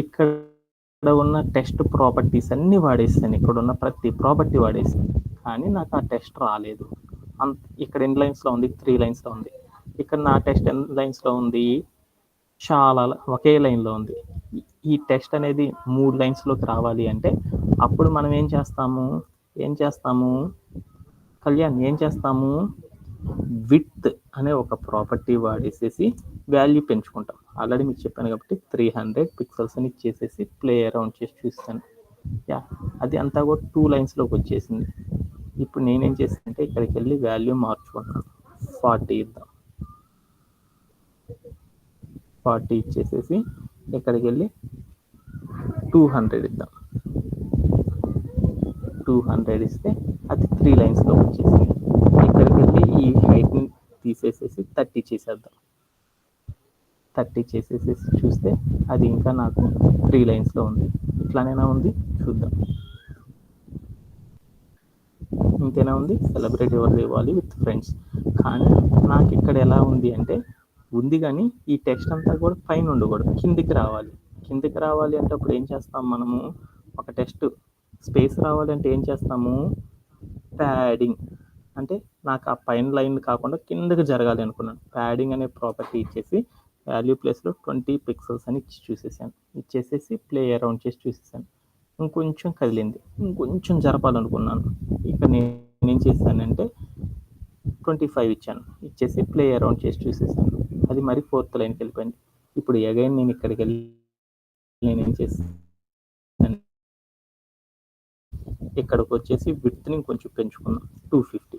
ఇక్కడ ఉన్న టెస్ట్ ప్రాపర్టీస్ అన్నీ వాడేసాను, ఇక్కడ ఉన్న ప్రతి ప్రాపర్టీ వాడేసాను, కానీ నాకు ఆ టెస్ట్ రాలేదు. ఇక్కడ ఎన్ని లైన్స్లో ఉంది? 3 లైన్స్లో ఉంది. ఇక్కడ నా టెస్ట్ ఎన్ని లైన్స్లో ఉంది? చాలా ఒకే లైన్లో ఉంది. ఈ టెస్ట్ అనేది 3 లైన్స్లోకి రావాలి అంటే అప్పుడు మనం ఏం చేస్తాము కళ్యాణ్, ఏం చేస్తాము? విడ్త్ అనే ఒక ప్రాపర్టీ వాడేసేసి వాల్యూ పెంచుకుంటాం. ఆల్రెడీ మీకు చెప్పాను కాబట్టి 300 పిక్సెల్స్ అని ఇచ్చేసేసి ప్లే అరౌండ్ చేసి చూస్తాను. యా, అది అంతా కూడా 2 లైన్స్లోకి వచ్చేసింది. ఇప్పుడు నేనేం చేస్తానంటే ఇక్కడికి వెళ్ళి వాల్యూ మార్చుకుంటున్నాను. 40 ఇద్దాం. 40 ఇచ్చేసేసి ఇక్కడికి వెళ్ళి 200 ఇద్దాం. 200 ఇస్తే అది 3 లైన్స్లో వచ్చేసింది. ఇక్కడికి వెళ్ళి ఈ హైట్ని తీసేసేసి 30 చేసేద్దాం. 30 చేసేసేసి చూస్తే అది ఇంకా నాకు 3 లైన్స్లో ఉంది. ఇట్లానైనా ఉంది, చూద్దాం. ఇంకేనా ఉంది? Celebrate your Diwali with friends. కానీ నాకు ఇక్కడ ఎలా ఉంది అంటే ఉంది, కానీ ఈ టెక్స్ట్ అంతా కూడా పైన ఉండకూడదు, కిందికి రావాలి. కిందికి రావాలి అంటే అప్పుడు ఏం చేస్తాం మనము? ఒక టెక్స్ట్ స్పేస్ రావాలి అంటే ఏం చేస్తాము? ప్యాడింగ్. అంటే నాకు ఆ పైన లైన్ కాకుండా కిందకి జరగాలి అనుకున్నాను. ప్యాడింగ్ అనే ప్రాపర్టీ ఇచ్చేసి వాల్యూ ప్లేస్లో 20 పిక్సెల్స్ అని ఇచ్చేసేసి ప్లే అరౌండ్ చేసి చూసేసాను. ఇంకొంచెం కదిలింది, ఇంకొంచెం జరపాలనుకున్నాను. ఇక్కడ నేనేం చేశానంటే 25 ఇచ్చాను, ఇచ్చేసి ప్లే అరౌండ్ చేసి చూసేసాను. అది మరి 4th లైన్కి వెళ్ళిపోయింది. ఇప్పుడు అగైన్ నేను ఇక్కడికి వెళ్ళి నేనేం చేశాను, ఇక్కడికి వచ్చేసి విడ్త్ని కొంచెం పెంచుకున్నాం, 250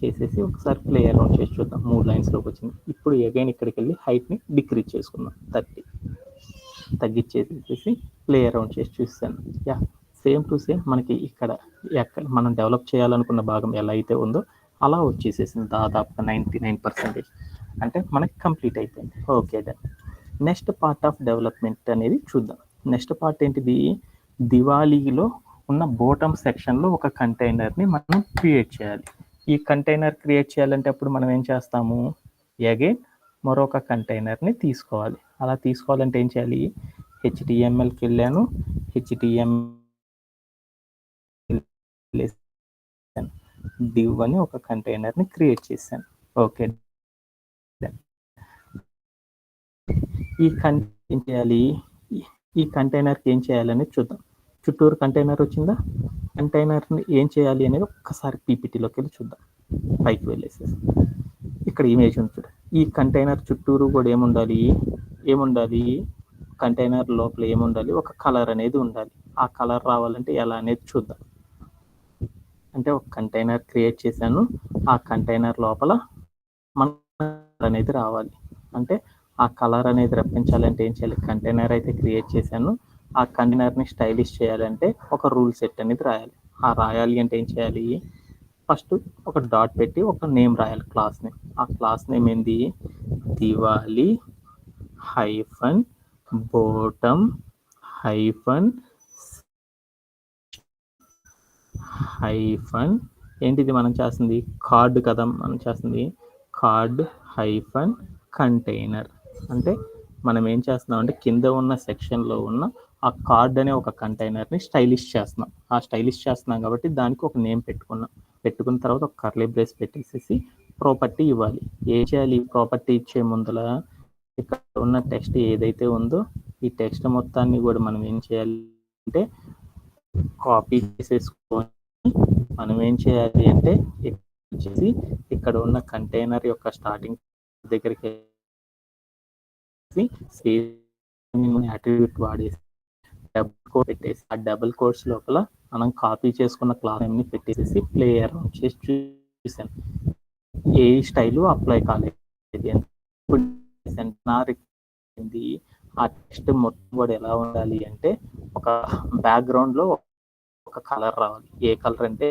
చేసేసి ఒకసారి ప్లే అరౌండ్ చేసి చూద్దాం. 3 లైన్స్లోకి వచ్చింది. ఇప్పుడు అగైన్ ఇక్కడికి వెళ్ళి హైట్ని డిక్రీజ్ చేసుకున్నాం, 30 తగ్గించేసేసి ప్లే అరౌండ్ చేసి చూస్తాను. యా, సేమ్ టు సేమ్ మనకి ఇక్కడ ఎక్కడ మనం డెవలప్ చేయాలనుకున్న భాగం ఎలా అయితే ఉందో అలా వచ్చేసేసింది దాదాపుగా 99%. అంటే మనకి కంప్లీట్ అయిపోయింది. Okay done. Next part of development అనేది చూద్దాం. నెక్స్ట్ పార్ట్ ఏంటిది? దివాళీలో ఉన్న బాటమ్ సెక్షన్లో ఒక కంటైనర్ని మనం క్రియేట్ చేయాలి. ఈ కంటైనర్ క్రియేట్ చేయాలంటే అప్పుడు మనం ఏం చేస్తాము? అగైన్ మరొక కంటైనర్ని తీసుకోవాలి. అలా తీసుకోవాలంటే ఏం చేయాలి? HTMLకి వెళ్ళాను, div అని ఒక కంటైనర్ని క్రియేట్ చేశాను. ఓకే, ఏం చేయాలి? ఈ కంటైనర్కి ఏం చేయాలని చూద్దాం. చుట్టూరు కంటైనర్ వచ్చిందా? కంటైనర్ని ఏం చేయాలి అనేది ఒక్కసారి పీపీటీలోకి వెళ్ళి చూద్దాం. పైకి వెళ్ళేసేసి ఇక్కడ ఇమేజ్ ఉంది చూడ. ఈ కంటైనర్ చుట్టూరు కూడా ఏముండాలి? కంటైనర్ లోపల ఏముండాలి? ఒక కలర్ అనేది ఉండాలి. ఆ కలర్ రావాలంటే ఎలా అనేది చూద్దాం. అంటే ఒక కంటైనర్ క్రియేట్ చేశాను, ఆ కంటైనర్ లోపల మన అనేది రావాలి. అంటే ఆ కలర్ అనేది రప్పించాలంటే ఏం చేయాలి? కంటైనర్ అయితే క్రియేట్ చేశాను, ఆ కంటైనర్ని స్టైలిష్ చేయాలంటే ఒక రూల్ సెట్ అనేది రాయాలి. ఆ రాయాలి అంటే ఏం చేయాలి? ఫస్ట్ ఒక డాట్ పెట్టి ఒక నేమ్ రాయాలి, క్లాస్ నేమ్. ఆ క్లాస్ నేమ్ ఏంది? దివాళీ హైఫన్ బాటమ్ హైఫన్ ఏంటిది మనం చేస్తుంది? కార్డ్ కదా మనం చేస్తుంది. Card hyphen container. అంటే మనం ఏం చేస్తున్నాం అంటే కింద ఉన్న సెక్షన్లో ఉన్న ఆ కార్డ్ అనే ఒక కంటైనర్ని స్టైలిష్ చేస్తున్నాం. ఆ స్టైలిష్ చేస్తున్నాం కాబట్టి దానికి ఒక నేమ్ పెట్టుకున్న తర్వాత ఒక కర్లీ బ్రేస్ పెట్టేసేసి ప్రాపర్టీ ఇవ్వాలి. ఏం చేయాలి? ప్రాపర్టీ ఇచ్చే ముందల ఇక్కడ ఉన్న టెక్స్ట్ ఏదైతే ఉందో ఈ టెక్స్ట్ మొత్తాన్ని కూడా మనం ఏం చేయాలి అంటే కాపీ చేసేసుకొని మనం ఏం చేయాలి అంటే వచ్చేసి ఇక్కడ ఉన్న కంటైనర్ యొక్క స్టార్టింగ్ దగ్గరికి అట్రిబ్యూట్ వాడేసి డబుల్ కోడ్ పెట్టేసి ఆ డబుల్ కోడ్స్ లోపల మనం కాపీ చేసుకున్న క్లాస్ నేమ్ ని పెట్టేసి ప్లేయర్ చేసి చూసాను. ఏ స్టైలు అప్లై కాలేదు. ఆ టెక్స్ట్ మొత్తం కూడా ఎలా ఉండాలి అంటే ఒక బ్యాక్గ్రౌండ్ లో ఒక కలర్ రావాలి. ఏ కలర్ అంటే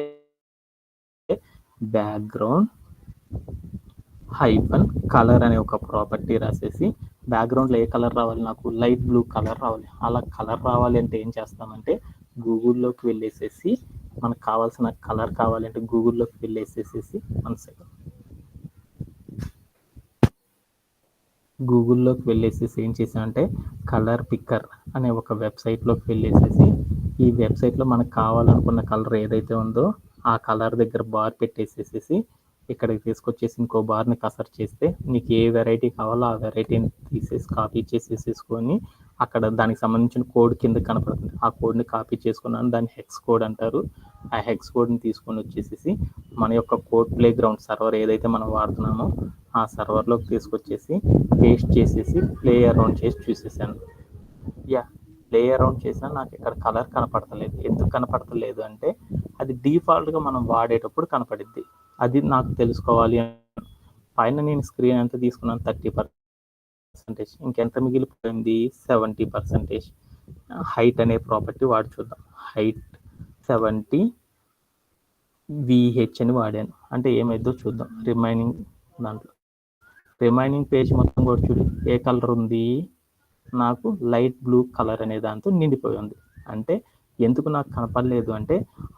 బ్యాక్గ్రౌండ్ హైఫన్ కలర్ అనే ఒక ప్రాపర్టీ రాసేసి బ్యాక్గ్రౌండ్ లో ఏ కలర్ రావాలి, నాకు లైట్ బ్లూ కలర్ రావాలి. అలా కలర్ రావాలి అంటే ఏం చేస్తామంటే గూగుల్లోకి వెళ్ళేసేసి మనకు కావాల్సిన కలర్ కావాలంటే గూగుల్లోకి వెళ్ళేసేసి గూగుల్లోకి వెళ్ళేసేసి ఏం చేసామంటే కలర్ పిక్కర్ అనే ఒక వెబ్సైట్లోకి వెళ్ళేసేసి ఈ వెబ్సైట్లో మనకు కావాలనుకున్న కలర్ ఏదైతే ఉందో ఆ కలర్ దగ్గర బార్ పెట్టేసేసి ఇక్కడికి తీసుకొచ్చేసి ఇంకో బార్ని కసర్ చేస్తే మీకు ఏ వెరైటీ కావాలో ఆ వెరైటీని తీసేసి కాపీ చేసేసుకొని అక్కడ దానికి సంబంధించిన కోడ్ కింద కనపడుతుంది. ఆ కోడ్ని కాపీ చేసుకున్నాను, దాన్ని హెక్స్ కోడ్ అంటారు. ఆ హెక్స్ కోడ్ని తీసుకొని వచ్చేసి మన యొక్క కోడ్ ప్లే గ్రౌండ్ సర్వర్ ఏదైతే మనం వాడుతున్నామో ఆ సర్వర్లోకి తీసుకొచ్చేసి పేస్ట్ చేసేసి ప్లే అరౌండ్ చేసి చూసేసాను. ప్లే అరౌండ్ చేసినా నాకు ఇక్కడ కలర్ కనపడతలేదు. ఎందుకు కనపడతలేదు అంటే అది డిఫాల్ట్గా మనం వాడేటప్పుడు కనపడిద్ది. అది నాకు తెలుసుకోవాలి. పైన నేను స్క్రీన్ ఎంత తీసుకున్నాను 30%, ఇంకెంత మిగిలిపోయింది 70%. హైట్ అనే ప్రాపర్టీ వాడి చూద్దాం. హైట్ 70 VH అని వాడాను అంటే ఏమైందో చూద్దాం. రిమైనింగ్ పేజ్ మొత్తం కూడా చూడు ఏ కలర్ ఉంది, నాకు లైట్ బ్లూ కలర్ అనే దాంతో నిండిపోయి ఉంది. అంటే ఎందుకు నాకు కనపడలేదు అంటే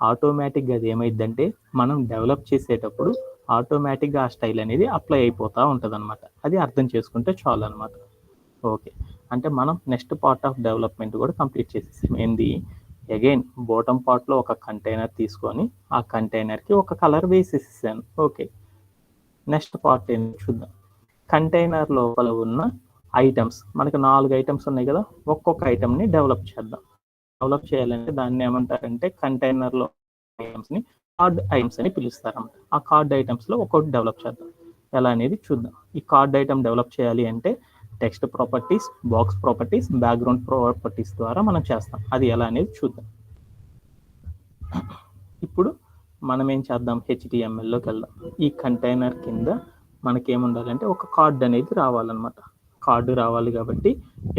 ఆటోమేటిక్గా అది ఏమైందంటే మనం డెవలప్ చేసేటప్పుడు ఆటోమేటిక్గా ఆ స్టైల్ అనేది అప్లై అయిపోతూ ఉంటుంది అనమాట. అది అర్థం చేసుకుంటే చాలు అనమాట. ఓకే, అంటే మనం నెక్స్ట్ పార్ట్ ఆఫ్ డెవలప్మెంట్ కూడా కంప్లీట్ చేసేసాం. ఏంది, అగైన్ బాటమ్ పార్ట్లో ఒక కంటైనర్ తీసుకొని ఆ కంటైనర్కి ఒక కలర్ వేసేసాను. ఓకే, నెక్స్ట్ పార్ట్ ఏంటి చూద్దాం. కంటైనర్ లోపల ఉన్న ఐటమ్స్ మనకు 4 ఐటమ్స్ ఉన్నాయి కదా, ఒక్కొక్క ఐటమ్ని డెవలప్ చేద్దాం. డెవలప్ చేయాలంటే దాన్ని ఏమంటారంటే కంటైనర్లో ఐటమ్స్ని కార్డ్ ఐటమ్స్ అని పిలుస్తారన్నమాట. ఆ కార్డ్ ఐటమ్స్లో ఒక్కొక్కటి డెవలప్ చేద్దాం. ఎలా అనేది చూద్దాం. ఈ కార్డ్ ఐటమ్ డెవలప్ చేయాలి అంటే text properties, box properties, background properties ద్వారా మనం చేస్తాం. అది ఎలా అనేది చూద్దాం. ఇప్పుడు మనం ఏం చేద్దాం, HTMLలోకి వెళ్దాం. ఈ కంటైనర్ కింద మనకేముండాలంటే ఒక కార్డ్ అనేది రావాలన్నమాట. కార్డు రావాలి కాబట్టి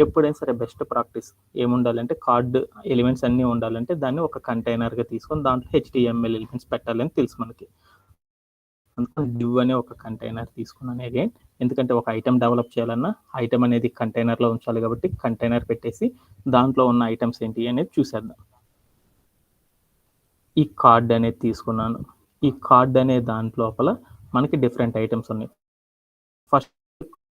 ఎప్పుడైనా సరే బెస్ట్ ప్రాక్టీస్ ఏముండాలంటే కార్డు ఎలిమెంట్స్ అన్నీ ఉండాలంటే దాన్ని ఒక కంటైనర్గా తీసుకొని దాంట్లో HTML ఎలిమెంట్స్ పెట్టాలని తెలుసు మనకి. డివ్ అనే ఒక కంటైనర్ తీసుకున్నాను అగైన్, ఎందుకంటే ఒక ఐటమ్ డెవలప్ చేయాలన్నా ఐటమ్ అనేది కంటైనర్లో ఉంచాలి కాబట్టి కంటైనర్ పెట్టేసి దాంట్లో ఉన్న ఐటమ్స్ ఏంటి అనేది చూసేద్దాం. ఈ కార్డ్ అనేది తీసుకున్నాను. ఈ కార్డ్ అనే దాంట్ లోపల మనకి డిఫరెంట్ ఐటమ్స్ ఉన్నాయి. ఫస్ట్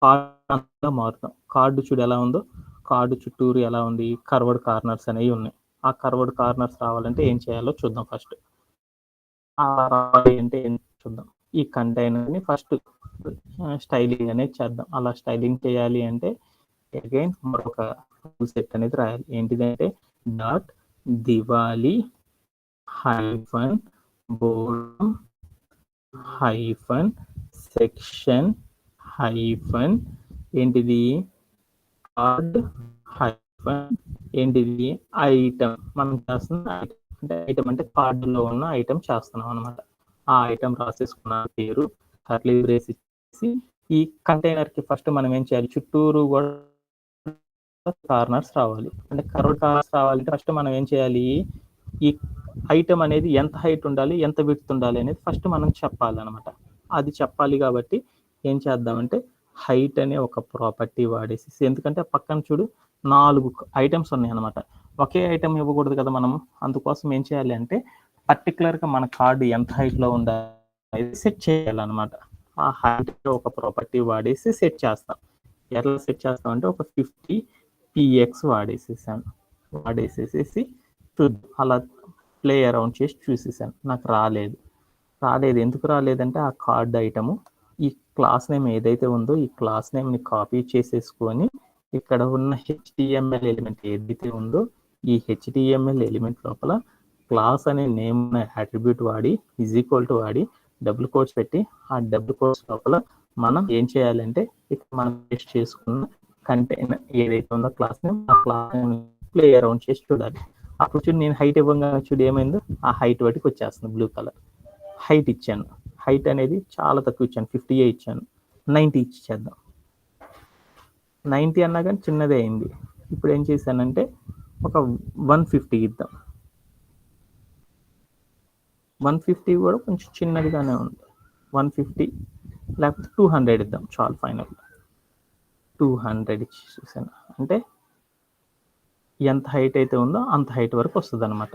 కార్డ్ మారుతాం. కార్డు చూడు ఎలా ఉందో, కార్డు చుట్టూరు ఎలా ఉంది, కర్వర్డ్ కార్నర్స్ అనేవి ఉన్నాయి. ఆ కర్వర్డ్ కార్నర్స్ రావాలంటే ఏం చేయాలో చూద్దాం. ఫస్ట్ అంటే ఏం చూద్దాం. ఈ కంటైనర్ని ఫస్ట్ స్టైలింగ్ అనేది చేద్దాం. అలా స్టైలింగ్ చేయాలి అంటే అగైన్ మరొక సెట్ అనేది రాయాలి. ఏంటిదంటే dot Diwali hyphen boredom hyphen section hyphen ఏంటిది కార్డ్ హైఫన్ ఏంటిది ఐటమ్. మనం చేస్తున్న ఐటమ్ అంటే ఐటమ్ అంటే కార్డులో ఉన్న ఐటమ్ చేస్తున్నాం అనమాట. ఆ ఐటమ్ రాసేసుకున్న పేరు కర్లీ బ్రేస్ ఇచ్చేసి ఈ కంటైనర్కి ఫస్ట్ మనం ఏం చేయాలి, చుట్టూరు కూడా కార్నర్స్ రావాలి. అంటే కర్వ్డ్ కార్నర్స్ రావాలంటే ఫస్ట్ మనం ఏం చేయాలి, ఈ ఐటమ్ అనేది ఎంత హైట్ ఉండాలి, ఎంత విడ్త్ ఉండాలి అనేది ఫస్ట్ మనం చెప్పాలన్నమాట. అది చెప్పాలి కాబట్టి ఏం చేద్దామంటే హైట్ అనే ఒక ప్రాపర్టీ వాడేసి, ఎందుకంటే పక్కన చూడు 4 ఐటమ్స్ ఉన్నాయి అనమాట. ఒకే ఐటమ్ ఇవ్వకూడదు కదా మనము. అందుకోసం ఏం చేయాలి అంటే పర్టికులర్గా మన కార్డు ఎంత హైట్లో ఉండాలి సెట్ చేయాలన్నమాట. ఆ హైట్ ఒక ప్రాపర్టీ వాడేసి సెట్ చేస్తాం. ఎట్లా సెట్ చేస్తాం అంటే ఒక 50 px వాడేసేసి చూద్దాం. అలా ప్లే అరౌండ్ చేసి చూసేసాను. నాకు రాలేదు. ఎందుకు రాలేదంటే ఆ కార్డ్ ఐటము ఈ క్లాస్ నేమ్ ఏదైతే ఉందో ఈ క్లాస్ నేమ్ని కాపీ చేసేసుకొని ఇక్కడ ఉన్న HTML ఎలిమెంట్ ఏదైతే ఉందో ఈ HTML ఎలిమెంట్ లోపల క్లాస్ అనే నేమ్ అట్రిబ్యూట్ వాడి ఈజ్ ఈక్వల్ టు వాడి డబుల్ కోట్స్ పెట్టి ఆ డబుల్ కోట్స్ లోపల మనం ఏం చేయాలంటే ఇక్కడ మనం పేస్ట్ చేసుకున్న కంటైనర్ ఏదైతే ఉందో క్లాస్ నేమ్ ఆ క్లాస్ ప్లే అరౌండ్ చేసి చూడాలి. అప్పుడు చూడు నేను హైట్ ఇవ్వగానే చూడు ఏమైందో ఆ హైట్ వాటికి వచ్చేస్తుంది బ్లూ కలర్. హైట్ ఇచ్చాను, హైట్ అనేది చాలా తక్కువ ఇచ్చాను, 50 ఇచ్చాను, 90 ఇచ్చేద్దాం. 90 అన్నా కానీ చిన్నదే అయింది. ఇప్పుడు ఏం చేశానంటే ఒక 150 ఇద్దాం. 150 కూడా కొంచెం చిన్నదిగానే ఉంది. 150 లేకపోతే 200 ఇద్దాం చాలు. ఫైనల్ 200 ఇచ్చి చూసాను అంటే ఎంత హైట్ అయితే ఉందో అంత హైట్ వరకు వస్తుంది అనమాట.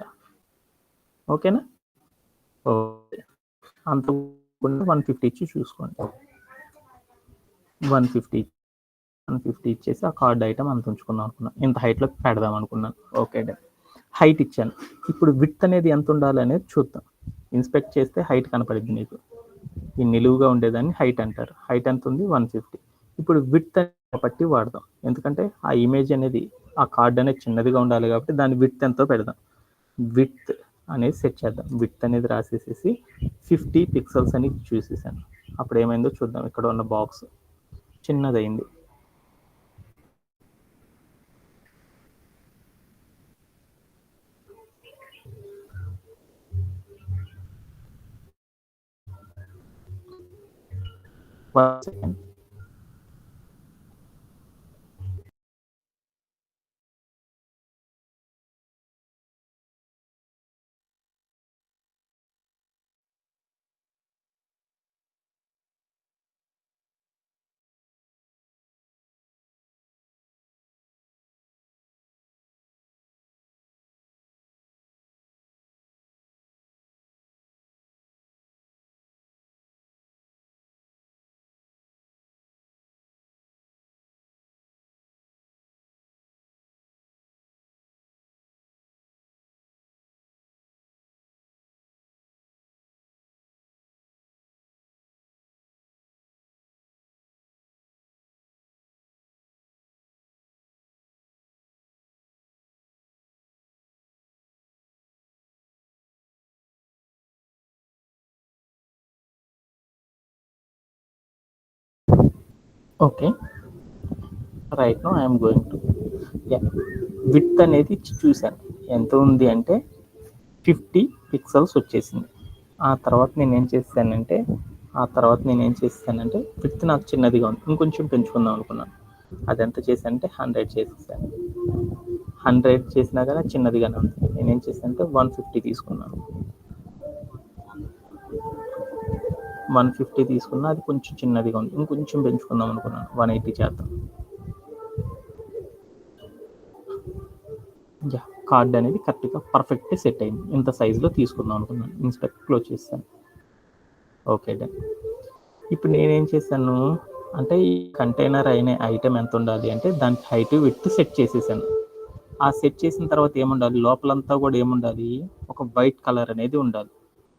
ఓకేనా? ఓకే, అంత 150 ఇచ్చి చూసుకోండి. 150 ఇచ్చేసి ఆ కార్డ్ ఐటమ్ అంత ఉంచుకుందాం అనుకున్నాను, ఇంత హైట్లో పెడదాం అనుకున్నాను. ఓకే, హైట్ ఇచ్చాను. ఇప్పుడు విడ్త్ అనేది ఎంత ఉండాలి అనేది చూద్దాం. ఇన్స్పెక్ట్ చేస్తే హైట్ కనపడింది మీకు. ఈ నిలువుగా ఉండేదాన్ని హైట్ అంటారు. హైట్ ఎంత ఉంది? 150. ఇప్పుడు విడ్త్ ప్రాపర్టీ వాడదాం, ఎందుకంటే ఆ ఇమేజ్ అనేది ఆ కార్డ్ అనేది చిన్నదిగా ఉండాలి కాబట్టి దాని విడ్త్ ఎంతో పెడదాం. విడ్త్ అనేది సెట్ చేద్దాం. విడ్త్ అనేది రాసేసేసి 50 పిక్సెల్స్ అని చూసేసాను. అప్పుడు ఏమైందో చూద్దాం. ఇక్కడ ఉన్న బాక్స్ చిన్నదైంది. Second. Okay, right now I'm going to width అనేది చూశాను ఎంత ఉంది అంటే 50 పిక్సెల్స్ వచ్చేసింది. ఆ తర్వాత నేను ఏం చేస్తానంటే విడ్త్ నాకు చిన్నదిగా ఉంది, ఇంకొంచెం పెంచుకుందాం అనుకున్నాను. అది ఎంత చేశానంటే 100 చేసేసాను. 100 చేసినా కానీ చిన్నదిగానే ఉంది. నేనేం చేశానంటే 150 తీసుకున్నాను. 150 తీసుకున్నా, అది కొంచెం చిన్నదిగా ఉంది, ఇంకొంచెం పెంచుకుందాం అనుకున్నాను. 180 చేద్దాం. కార్డ్ అనేది కరెక్ట్గా పర్ఫెక్ట్గా సెట్ అయింది. ఇంత సైజులో తీసుకుందాం అనుకున్నాను. ఇన్స్పెక్ట్ క్లోజ్ చేస్తాను. Okay done. ఇప్పుడు నేనేం చేశాను అంటే ఈ కంటైనర్ అయిన ఐటెం ఎంత ఉండాలి అంటే దానికి హైట్ విడ్త్ సెట్ చేసేసాను. ఆ సెట్ చేసిన తర్వాత ఏముండాలి, లోపలంతా కూడా ఏముండాలి, ఒక వైట్ కలర్ అనేది ఉండాలి.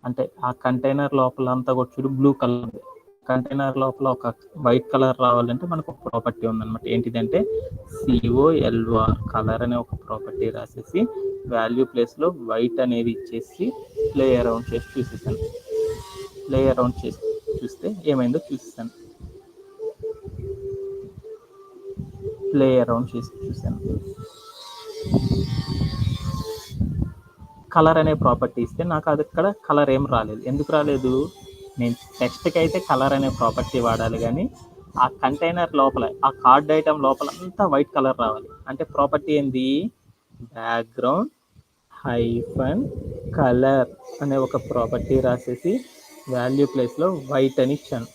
అంటే ఆ కంటైనర్ లోపలంతా కూడా చూడు బ్లూ కలర్ ఉంది. కంటైనర్ లోపల ఒక వైట్ కలర్ రావాలంటే మనకు ఒక ప్రాపర్టీ ఉందన్నమాట. ఏంటిదంటే COLR కలర్ అనే ఒక ప్రాపర్టీ రాసేసి వాల్యూ ప్లేస్లో వైట్ అనేది ఇచ్చేసి ప్లే అరౌండ్ చేసి చూసేసాను. ప్లే అరౌండ్ చేసి చూస్తే ఏమైందో చూసేసాను. ప్లే అరౌండ్ చేసి చూసాను. కలర్ అనే ప్రాపర్టీ ఇస్తే నాకు అది ఇక్కడ కలర్ ఏం రాలేదు. ఎందుకు రాలేదు? నేను టెక్స్ట్కి అయితే కలర్ అనే ప్రాపర్టీ వాడాలి, కానీ ఆ కంటైనర్ లోపల ఆ కార్డ్ ఐటమ్ లోపల అంతా వైట్ కలర్ రావాలి. అంటే ప్రాపర్టీ ఏంది? బ్యాక్గ్రౌండ్ హైఫన్ కలర్ అనే ఒక ప్రాపర్టీ రాసేసి వాల్యూ ప్లేస్లో వైట్ అని ఇచ్చాను.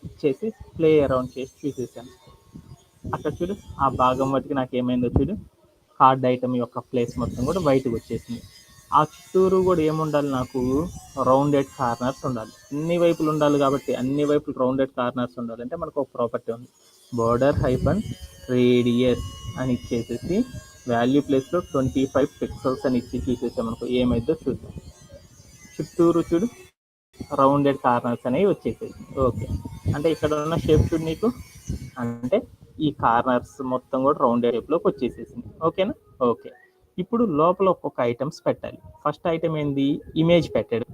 ఇచ్చేసి ప్లే అరౌండ్ చేసి చూసేసాను. అక్కడ చూడు ఆ భాగం బట్టి నాకు ఏమైందో చూడు, కార్డ్ ఐటమ్ యొక్క ప్లేస్ మొత్తం కూడా వైట్గా వచ్చేసింది. ఆ చుట్టూరు కూడా ఏముండాలి, నాకు రౌండెడ్ కార్నర్స్ ఉండాలి. అన్ని వైపులు ఉండాలి కాబట్టి అన్ని వైపులు రౌండెడ్ కార్నర్స్ ఉండాలంటే మనకు ఒక ప్రాపర్టీ ఉంది, బోర్డర్ హైఫన్ రేడియస్ అని ఇచ్చేసేసి వాల్యూ ప్లేస్లో 25 పిక్సెల్స్ అని ఇచ్చి చూసేసాం మనకు ఏమైందో చూద్దాం. చుట్టూరు చూడు రౌండెడ్ కార్నర్స్ అనేవి వచ్చేసేసి. ఓకే, అంటే ఇక్కడ ఉన్న షేప్ చూడు నీకు, అంటే ఈ కార్నర్స్ మొత్తం కూడా రౌండెడ్ షేప్లోకి వచ్చేసేసింది. ఓకేనా? ఓకే, ఇప్పుడు లోపల ఒక్కొక్క ఐటమ్స్ పెట్టాలి. ఫస్ట్ ఐటమ్ ఏంది? ఇమేజ్ పెట్టాడు.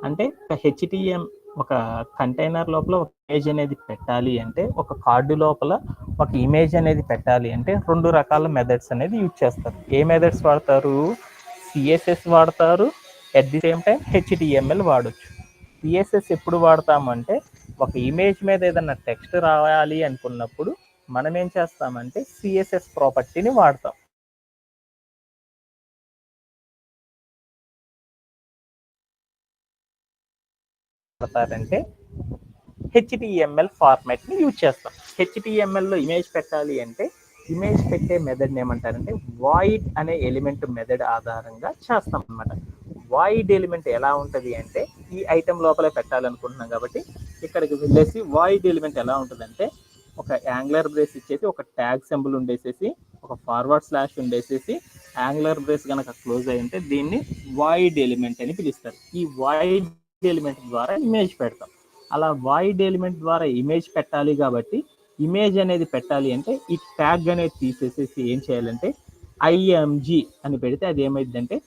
అంటే HTML ఒక కంటైనర్ లోపల ఒక ఇమేజ్ అనేది పెట్టాలి అంటే, ఒక కార్డు లోపల ఒక ఇమేజ్ అనేది పెట్టాలి అంటే 2 రకాల మెథడ్స్ అనేది యూజ్ చేస్తారు. ఏ మెథడ్స్ వాడతారు? సిఎస్ఎస్ వాడతారు, at the same time HTML వాడొచ్చు. సిఎస్ఎస్ ఎప్పుడు వాడతామంటే, ఒక ఇమేజ్ మీద ఏదైనా టెక్స్ట్ రాయాలి అనుకున్నప్పుడు మనం ఏం చేస్తామంటే సిఎస్ఎస్ ప్రాపర్టీని వాడతాం. వాడతారంటే హెచ్టిఎంఎల్ ఫార్మాట్ని యూజ్ చేస్తాం. హెచ్టిఎంఎల్లో ఇమేజ్ పెట్టాలి అంటే ఇమేజ్ పెట్టే మెథడ్ని ఏమంటారంటే వాయిడ్ అనే ఎలిమెంట్ మెథడ్ ఆధారంగా చేస్తాం అనమాట. వాయిడ్ ఎలిమెంట్ ఎలా ఉంటుంది అంటే, ఈ ఐటెం లోపలే పెట్టాలనుకుంటున్నాం కాబట్టి ఇక్కడికి వెళ్ళేసి వాయిడ్ ఎలిమెంట్ ఎలా ఉంటుందంటే, ఒక యాంగులర్ బ్రేస్ ఇచ్చేసి, ఒక ట్యాగ్ సింబల్ ఉండేసేసి, ఒక ఫార్వర్డ్ స్లాష్ ఉండేసేసి, యాంగులర్ బ్రేస్ కనుక క్లోజ్ అయి ఉంటే దీన్ని వాయిడ్ ఎలిమెంట్ అని పిలుస్తారు. ఈ వాయిడ్ ఎలిమెంట్ ద్వారా ఇమేజ్ పెడతాం. అలా వాయిడ్ ఎలిమెంట్ ద్వారా ఇమేజ్ పెట్టాలి కాబట్టి, ఇమేజ్ అనేది పెట్టాలి అంటే ఈ ట్యాగ్ అనేది తీసేసేసి ఏం చేయాలంటే ఐఎంజీ అని పెడితే అది ఏమైందంటే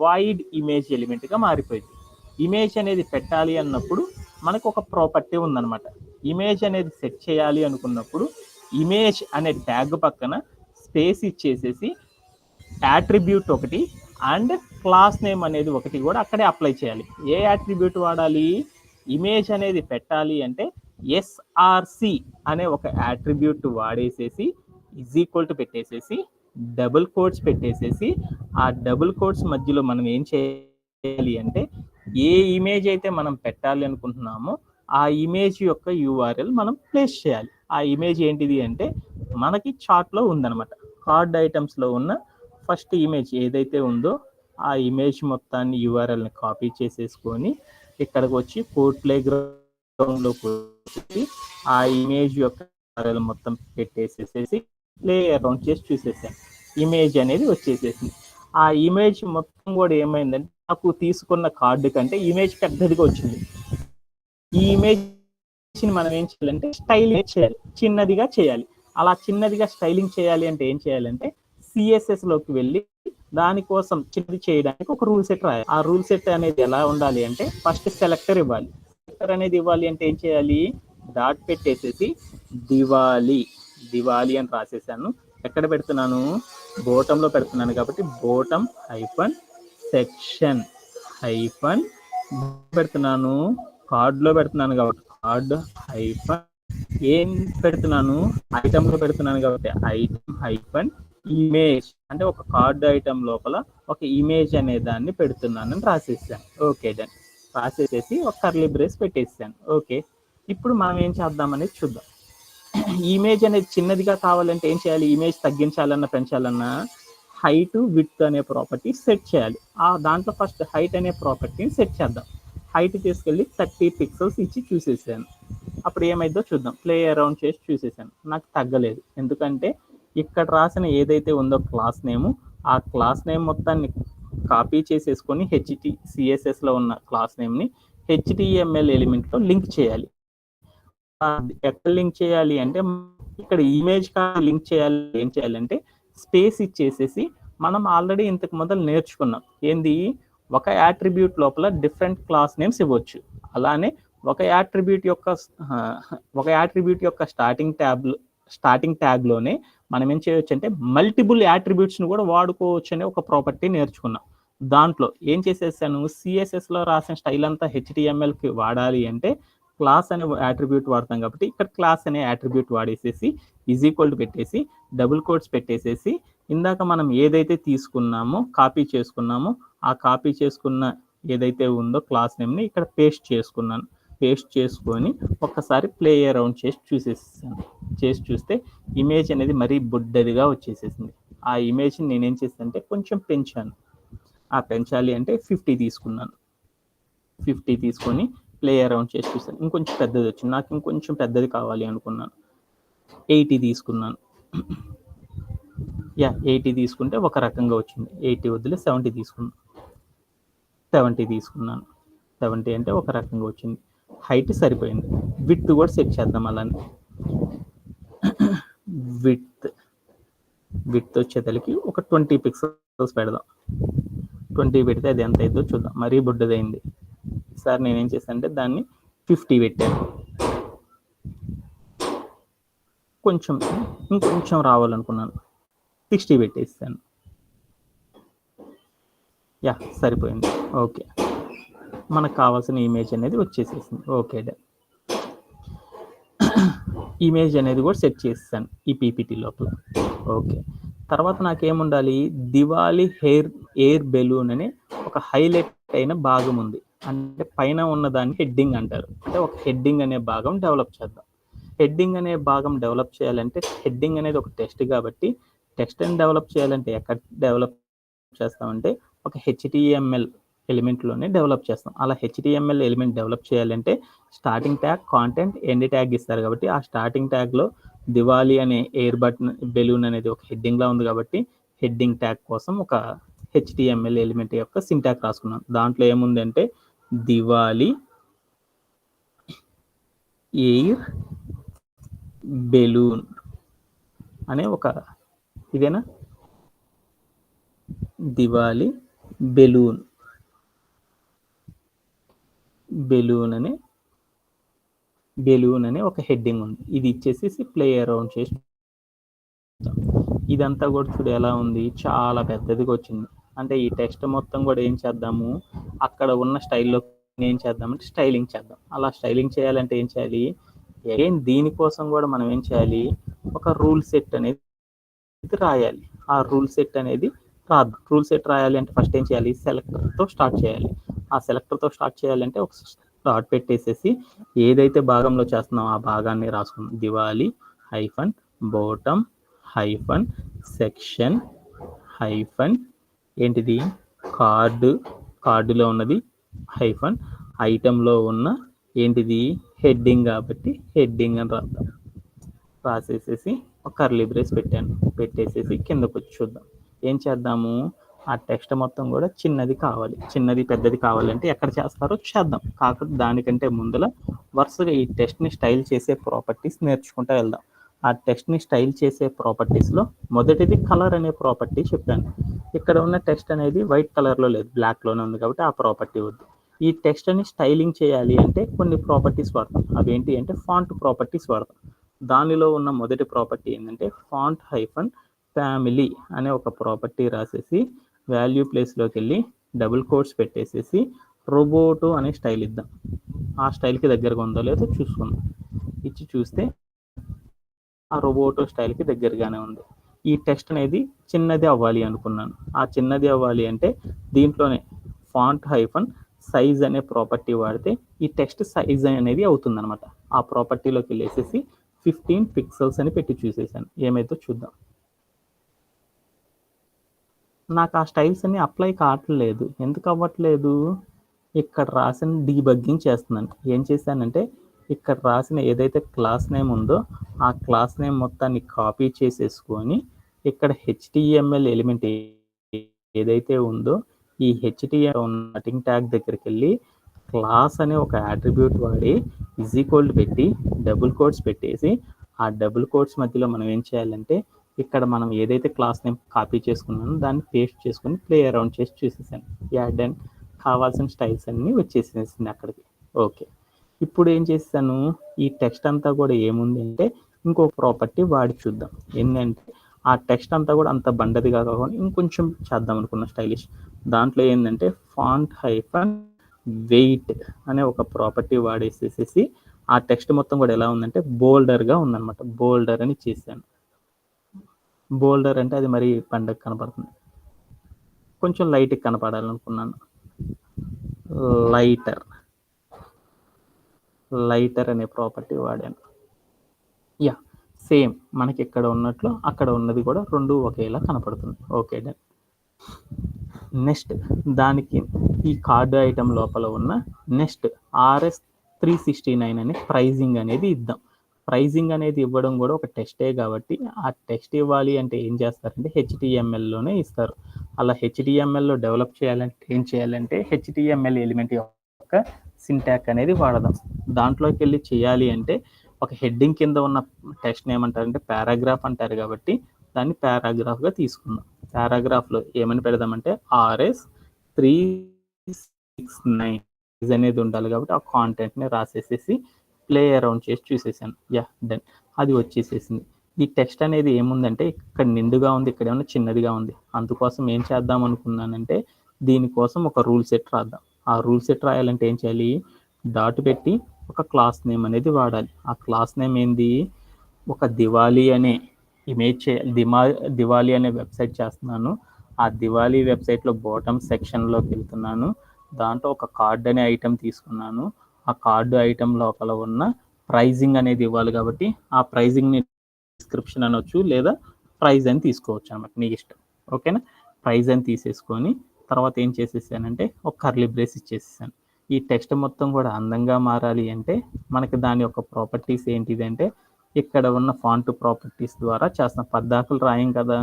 వాయిడ్ ఇమేజ్ ఎలిమెంట్గా మారిపోయింది. ఇమేజ్ అనేది పెట్టాలి అన్నప్పుడు మనకు ఒక ప్రాపర్టీ ఉందన్నమాట. ఇమేజ్ అనేది సెట్ చేయాలి అనుకున్నప్పుడు ఇమేజ్ అనే ట్యాగ్ పక్కన స్పేస్ ఇచ్చేసేసి యాట్రిబ్యూట్ ఒకటి అండ్ క్లాస్ నేమ్ అనేది ఒకటి కూడా అక్కడే అప్లై చేయాలి. ఏ యాట్రిబ్యూట్ వాడాలి? ఇమేజ్ అనేది పెట్టాలి అంటే ఎస్ఆర్సి అనే ఒక యాట్రిబ్యూట్ వాడేసేసి ఈజ్ ఈక్వల్ టు పెట్టేసేసి డబుల్ కోట్స్ పెట్టేసేసి, ఆ డబుల్ కోట్స్ మధ్యలో మనం ఏం చేయాలి అంటే ఏ ఇమేజ్ అయితే మనం పెట్టాలి అనుకుంటున్నామో ఆ ఇమేజ్ యొక్క యూఆర్ఎల్ మనం ప్లేస్ చేయాలి. ఆ ఇమేజ్ ఏంటిది అంటే మనకి చార్ట్లో ఉందన్నమాట. కార్డ్ ఐటమ్స్లో ఉన్న ఫస్ట్ ఇమేజ్ ఏదైతే ఉందో ఆ ఇమేజ్ మొత్తాన్ని యూఆర్ఎల్ని కాపీ చేసేసుకొని ఇక్కడికి వచ్చి కోడ్ ప్లే గ్రౌండ్లో వచ్చి ఆ ఇమేజ్ యొక్క యూఆర్ఎల్ మొత్తం పెట్టేసేసేసి ప్లే అరౌండ్ చేసి చూసేసాను. ఇమేజ్ అనేది వచ్చేసేసింది. ఆ ఇమేజ్ మొత్తం కూడా ఏమైందంటే నాకు తీసుకున్న కార్డు కంటే ఇమేజ్ పెద్దదిగా వచ్చింది. ఈ ఇమేజ్ని మనం ఏం చేయాలంటే స్టైలింగ్ చేయాలి, చిన్నదిగా చేయాలి. అలా చిన్నదిగా స్టైలింగ్ చేయాలి అంటే ఏం చేయాలంటే సిఎస్ఎస్లోకి వెళ్ళి దానికోసం చిన్నది చేయడానికి ఒక రూల్ సెట్ రాయాలి. ఆ రూల్ సెట్ అనేది ఎలా ఉండాలి అంటే ఫస్ట్ సెలెక్టర్ ఇవ్వాలి. సెలెక్టర్ అనేది ఇవ్వాలి అంటే ఏం చేయాలి? డాట్ పెట్టేసేసి దివాలి అని రాసేసాను. ఎక్కడ పెడుతున్నాను? బోటంలో పెడుతున్నాను కాబట్టి బోటం హైఫన్ సెక్షన్ హైఫన్ పెడుతున్నాను. కార్డ్లో పెడుతున్నాను కాబట్టి కార్డ్ హైఫన్ ఏం పెడుతున్నాను? ఐటమ్లో పెడుతున్నాను కాబట్టి ఐటమ్ హైఫన్ ఇమేజ్ అంటే ఒక కార్డ్ ఐటమ్ లోపల ఒక ఇమేజ్ అనే దాన్ని పెడుతున్నానని రాసేసాను. Okay done. రాసేసేసి ఒక కర్లీ బ్రేస్ పెట్టేసాను. ఓకే, ఇప్పుడు మనం ఏం చేద్దామనేది చూద్దాం. ఇమేజ్ అనేది చిన్నదిగా కావాలంటే ఏం చేయాలి? ఇమేజ్ తగ్గించాలన్నా పెంచాలన్నా హైట్ విడ్త్ అనే ప్రాపర్టీ సెట్ చేయాలి. ఆ దాంట్లో ఫస్ట్ హైట్ అనే ప్రాపర్టీని సెట్ చేద్దాం. హైట్ తీసుకెళ్ళి 30 పిక్సెల్స్ ఇచ్చి చూసేసాను. అప్పుడు ఏమైందో చూద్దాం. ప్లే అరౌండ్ చేసి చూసేసాను. నాకు తగ్గలేదు. ఎందుకంటే ఇక్కడ రాసిన ఏదైతే ఉందో క్లాస్ నేము, ఆ క్లాస్ నేమ్ మొత్తాన్ని కాపీ చేసేసుకొని సిఎస్ఎస్లో ఉన్న క్లాస్ నేమ్ని హెచ్టిఎంఎల్ ఎలిమెంట్లో లింక్ చేయాలి. ఎక్కడ లింక్ చేయాలి అంటే ఇక్కడ ఇమేజ్ లింక్ చేయాలి. ఏం చేయాలంటే స్పేస్ ఇచ్చేసేసి మనం ఆల్రెడీ ఇంతకు మొదలు నేర్చుకున్నాం. ఏంది? ఒక యాట్రిబ్యూట్ లోపల డిఫరెంట్ క్లాస్ నేమ్స్ ఇవ్వచ్చు. అలానే ఒక యాట్రిబ్యూట్ యొక్క స్టార్టింగ్ ట్యాగ్లోనే మనం ఏం చేయవచ్చు అంటే మల్టిపుల్ యాట్రిబ్యూట్స్ని కూడా వాడుకోవచ్చు అనే ఒక ప్రాపర్టీ నేర్చుకున్నాం. దాంట్లో ఏం చేసేసాను? సిఎస్ఎస్లో రాసిన స్టైల్ అంతా హెచ్టిఎంఎల్కి వాడాలి అంటే క్లాస్ అనే యాట్రిబ్యూట్ వాడతాం కాబట్టి ఇక్కడ క్లాస్ అనే యాట్రిబ్యూట్ వాడేసేసి ఈజ్ ఈక్వల్ టు పెట్టేసి డబుల్ కోట్స్ పెట్టేసేసి ఇందాక మనం ఏదైతే తీసుకున్నామో కాపీ చేసుకున్నామో ఆ కాపీ చేసుకున్న ఏదైతే ఉందో క్లాస్ నేమ్ని ఇక్కడ పేస్ట్ చేసుకున్నాను. పేస్ట్ చేసుకొని ఒక్కసారి ప్లే అరౌండ్ చేసి చూస్తే ఇమేజ్ అనేది మరీ బుడ్డదిగా వచ్చేసేసింది. ఆ ఇమేజ్ని నేనేం చేస్తానంటే కొంచెం పెంచాను. ఆ పెంచాలి అంటే 50 తీసుకున్నాను. 50 తీసుకొని ప్లే అరౌండ్ చేసి చూసాను. ఇంకొంచెం పెద్దది వచ్చింది. నాకు ఇంకొంచెం పెద్దది కావాలి అనుకున్నాను. 80 తీసుకున్నాను. 80 తీసుకుంటే ఒక రకంగా వచ్చింది. 80 వదిలే 70 తీసుకున్నాను. 70 తీసుకున్నాను. 70 అంటే ఒక రకంగా వచ్చింది. హైట్ సరిపోయింది. విడ్త్ కూడా సెట్ చేద్దాం. అలానే విడ్త్ వచ్చేతలకి ఒక 20 పిక్సెల్స్ పెడదాం. 20 పెడితే అది ఎంత అయిందో చూద్దాం. మరీ బుడ్డదైంది. ఈసారి నేనేం చేశానంటే దాన్ని 50 పెట్టాను. ఇంకొంచెం రావాలనుకున్నాను, 60 పెట్టేస్తాను. యా, సరిపోయింది. ఓకే, మనకు కావాల్సిన ఇమేజ్ అనేది వచ్చేసేసింది. ఓకే, ఇమేజ్ అనేది కూడా సెట్ చేస్తాను ఈ పీపీటీ లోపల. ఓకే, తర్వాత నాకేముండాలి, దివాలి ఎయిర్ బెలూన్ అనే ఒక హైలైట్ అయిన భాగం ఉంది. అంటే పైన ఉన్న దాన్ని హెడ్డింగ్ అంటారు. అంటే ఒక హెడ్డింగ్ అనే భాగం డెవలప్ చేద్దాం. హెడ్డింగ్ అనే భాగం డెవలప్ చేయాలంటే, హెడ్డింగ్ అనేది ఒక టెక్స్ట్ కాబట్టి, టెక్స్ట్ని డెవలప్ చేయాలంటే ఎక్కడ డెవలప్ చేస్తామంటే ఒక హెచ్టిఎంఎల్ ఎలిమెంట్లోనే డెవలప్ చేస్తాం. అలా హెచ్టిఎంఎల్ ఎలిమెంట్ డెవలప్ చేయాలంటే starting tag, content, end tag ఇస్తారు కాబట్టి, ఆ స్టార్టింగ్ ట్యాగ్లో దివాలి అనే ఎయిర్ బెలూన్ అనేది ఒక హెడ్డింగ్లా ఉంది కాబట్టి హెడ్డింగ్ ట్యాగ్ కోసం ఒక హెచ్టిఎంఎల్ ఎలిమెంట్ యొక్క సింటాక్ రాసుకున్నాం. దాంట్లో ఏముందంటే దివాలి ఎయిర్ బెలూన్ అనే ఒక, ఇదేనా, దివాలి బెలూన్ అనే ఒక హెడ్డింగ్ ఉంది. ఇది ఇచ్చేసేసి ప్లే అరౌండ్ చేసి, ఇదంతా కూడా చూడు ఎలా ఉంది, చాలా పెద్దదిగా వచ్చింది. అంటే ఈ టెక్స్ట్ మొత్తం కూడా ఏం చేద్దాము, అక్కడ ఉన్న స్టైల్లో ఏం చేద్దామంటే స్టైలింగ్ చేద్దాం. అలా స్టైలింగ్ చేయాలంటే ఏం చేయాలి, అగైన్ దీనికోసం కూడా మనం ఏం చేయాలి, ఒక రూల్ సెట్ అనేది రాయాలి. ఆ రూల్ సెట్ అనేది రాద్దాం. రూల్ సెట్ రాయాలి అంటే ఫస్ట్ ఏం చేయాలి, సెలెక్టర్తో స్టార్ట్ చేయాలి. ఆ సెలెక్టర్తో స్టార్ట్ చేయాలంటే ఒక డాట్ పెట్టేసేసి ఏదైతే భాగంలో చేస్తున్నామో ఆ భాగాన్ని రాసుకుందాం. Diwali hyphen bottom hyphen section hyphen ఏంటిది, కార్డులో ఉన్నది హైఫన్ ఐటెంలో ఉన్న ఏంటిది హెడ్డింగ్ కాబట్టి హెడ్డింగ్ అని రాద్దాం. రాసేసేసి ఒక కర్లీ బ్రేస్ పెట్టేసేసి కిందకు వచ్చి చూద్దాం. ఏం చేద్దాము, ఆ టెక్స్ట్ మొత్తం కూడా చిన్నది పెద్దది కావాలంటే ఎక్కడ చేస్తారో చేద్దాం. కాకపోతే దానికంటే ముందల వరుసగా ఈ టెక్స్ట్ని స్టైల్ చేసే ప్రాపర్టీస్ నేర్చుకుంటూ వెళ్దాం. ఆ టెక్స్ట్ని స్టైల్ చేసే ప్రాపర్టీస్లో మొదటిది కలర్ అనే ప్రాపర్టీ చెప్పాను. ఇక్కడ ఉన్న టెక్స్ట్ అనేది వైట్ కలర్లో లేదు, బ్లాక్లోనే ఉంది కాబట్టి ఆ ప్రాపర్టీ వద్దు. ఈ టెక్స్ట్ని స్టైలింగ్ చేయాలి అంటే కొన్ని ప్రాపర్టీస్ వాడతాం. అవేంటి అంటే ఫాంట్ ప్రాపర్టీస్ వాడతాం. దానిలో ఉన్న మొదటి ప్రాపర్టీ ఏంటంటే ఫాంట్ హైఫన్ ఫ్యామిలీ అనే ఒక ప్రాపర్టీ రాసేసి వాల్యూ ప్లేస్లోకి వెళ్ళి డబుల్ కోట్స్ పెట్టేసేసి రోబోటో అనే స్టైల్ ఇద్దాం. ఆ స్టైల్కి దగ్గరగా ఉందో లేదో చూసుకుందాం. ఇచ్చి చూస్తే ఆ రోబోటో స్టైల్కి దగ్గరగానే ఉంది. ఈ టెక్స్ట్ అనేది చిన్నది అవ్వాలి అనుకున్నాను. ఆ చిన్నది అవ్వాలి అంటే దీంట్లోనే ఫాంట్ హైఫన్ సైజ్ అనే ప్రాపర్టీ వాడితే ఈ టెక్స్ట్ సైజ్ అనేది అవుతుంది అనమాట. ఆ ప్రాపర్టీలోకి వెళ్ళేసేసి 15 పిక్సెల్స్ అని పెట్టి చూసేసాను. ఏమైతే చూద్దాం. నాకు ఆ స్టైల్స్ అన్ని అప్లై కావట్లేదు. ఎందుకు అవ్వట్లేదు, ఇక్కడ రాసిన డీబగ్గింగ్ చేస్తున్నాను. ఏం చేశానంటే ఇక్కడ రాసిన ఏదైతే క్లాస్ నేమ్ ఉందో ఆ క్లాస్ నేమ్ మొత్తాన్ని కాపీ చేసేసుకొని ఇక్కడ హెచ్టిఎంఎల్ ఎలిమెంట్ ఏదైతే ఉందో ఈ హెచ్టిఎంఎల్ కటింగ్ ట్యాగ్ దగ్గరికి వెళ్ళి క్లాస్ అనే ఒక యాట్రిబ్యూట్ వాడి ఈజ్ ఈక్వల్ పెట్టి డబుల్ కోట్స్ పెట్టేసి ఆ డబుల్ కోట్స్ మధ్యలో మనం ఏం చేయాలంటే ఇక్కడ మనం ఏదైతే క్లాస్ నేమ్ కాపీ చేసుకున్నామో దాన్ని పేస్ట్ చేసుకొని ప్లే అరౌండ్ చేసి చూసేసాను. యాడ్ అండ్ కావాల్సిన స్టైల్స్ అన్నీ వచ్చేసేసింది అక్కడికి. ఓకే, ఇప్పుడు ఏం చేస్తాను, ఈ టెక్స్ట్ అంతా కూడా ఏముంది అంటే ఇంకో ప్రాపర్టీ వాడి చూద్దాం. ఏంటంటే ఆ టెక్స్ట్ అంతా కూడా అంత బండది కాకుండా ఇంకొంచెం చేద్దాం అనుకున్న స్టైలిష్. దాంట్లో ఏంటంటే ఫాంట్ హైఫన్ వెయిట్ అనే ఒక ప్రాపర్టీ వాడేసేసేసి ఆ టెక్స్ట్ మొత్తం కూడా ఎలా ఉందంటే బోల్డర్గా ఉందన్నమాట. బోల్డర్ అని చేశాను. బోల్డర్ అంటే అది మరి పండగ కనపడుతుంది, కొంచెం లైట్గా కనపడాలనుకున్నాను. లైటర్ అనే ప్రాపర్టీ వాడాను. యా, సేమ్ మనకి ఇక్కడ ఉన్నట్లు అక్కడ ఉన్నది కూడా రెండు ఒకేలా కనపడుతుంది. Okay done. నెక్స్ట్ దానికి ఈ కార్డు ఐటమ్ లోపల ఉన్న నెక్స్ట్ RS 369 అనే ప్రైజింగ్ అనేది ఇద్దాం. ప్రైజింగ్ అనేది ఇవ్వడం కూడా ఒక టెక్స్టే కాబట్టి ఆ టెక్స్ట్ ఇవ్వాలి అంటే ఏం చేస్తారంటే హెచ్టిఎంఎల్లోనే ఇస్తారు. అలా హెచ్టిఎంఎల్లో డెవలప్ చేయాలంటే ఏం చేయాలంటే హెచ్టిఎంఎల్ ఎలిమెంట్ యొక్క సింటాక్ అనేది వాడదాం. దాంట్లోకి వెళ్ళి చేయాలి అంటే ఒక హెడ్డింగ్ కింద ఉన్న టెక్స్ట్ ఏమంటారంటే పారాగ్రాఫ్ అంటారు కాబట్టి దాన్ని పారాగ్రాఫ్గా తీసుకుందాం. పారాగ్రాఫ్లో ఏమని పెడదామంటే RS 369 అనేది ఉండాలి కాబట్టి ఆ కాంటెంట్ని రాసేసేసి ప్లే అరౌండ్ చేసి చూసేసాను. డన్, అది వచ్చేసేసింది. ఈ టెక్స్ట్ అనేది ఏముందంటే ఇక్కడ నిండుగా ఉంది, ఇక్కడ ఏమన్నా చిన్నదిగా ఉంది. అందుకోసం ఏం చేద్దాం అనుకున్నానంటే దీనికోసం ఒక రూల్ సెట్ రాద్దాం. ఆ రూల్ సెట్ రాయాలంటే ఏం చేయాలి, డాట్ పెట్టి ఒక క్లాస్ నేమ్ అనేది వాడాలి. ఆ క్లాస్ నేమ్ ఏంది, ఒక దివాళీ అనే ఇమేజ్ దివాళీ అనే వెబ్సైట్ చేస్తున్నాను. ఆ దివాళీ వెబ్సైట్లో బాటమ్ సెక్షన్లోకి వెళ్తున్నాను. దాంట్లో ఒక కార్డ్ అనే ఐటెం తీసుకున్నాను. ఆ కార్డు ఐటెం లోపల ఉన్న ప్రైజింగ్ అనేది ఇవ్వాలి కాబట్టి ఆ ప్రైజింగ్ని డిస్క్రిప్షన్ అనొచ్చు లేదా ప్రైజ్ అని తీసుకోవచ్చు అనమాట, నీ ఇష్టం. ఓకేనా, ప్రైజ్ అని తీసేసుకొని తర్వాత ఏం చేసేసానంటే ఒక కర్లీ బ్రేస్ ఇచ్చేసేసాను. ఈ టెక్స్ట్ మొత్తం కూడా అందంగా మారాలి అంటే మనకి దాని యొక్క ప్రాపర్టీస్ ఏంటిదంటే ఇక్కడ ఉన్న ఫాంట్ ప్రాపర్టీస్ ద్వారా చేస్తాను. పద్దాకులు రాయం కదా,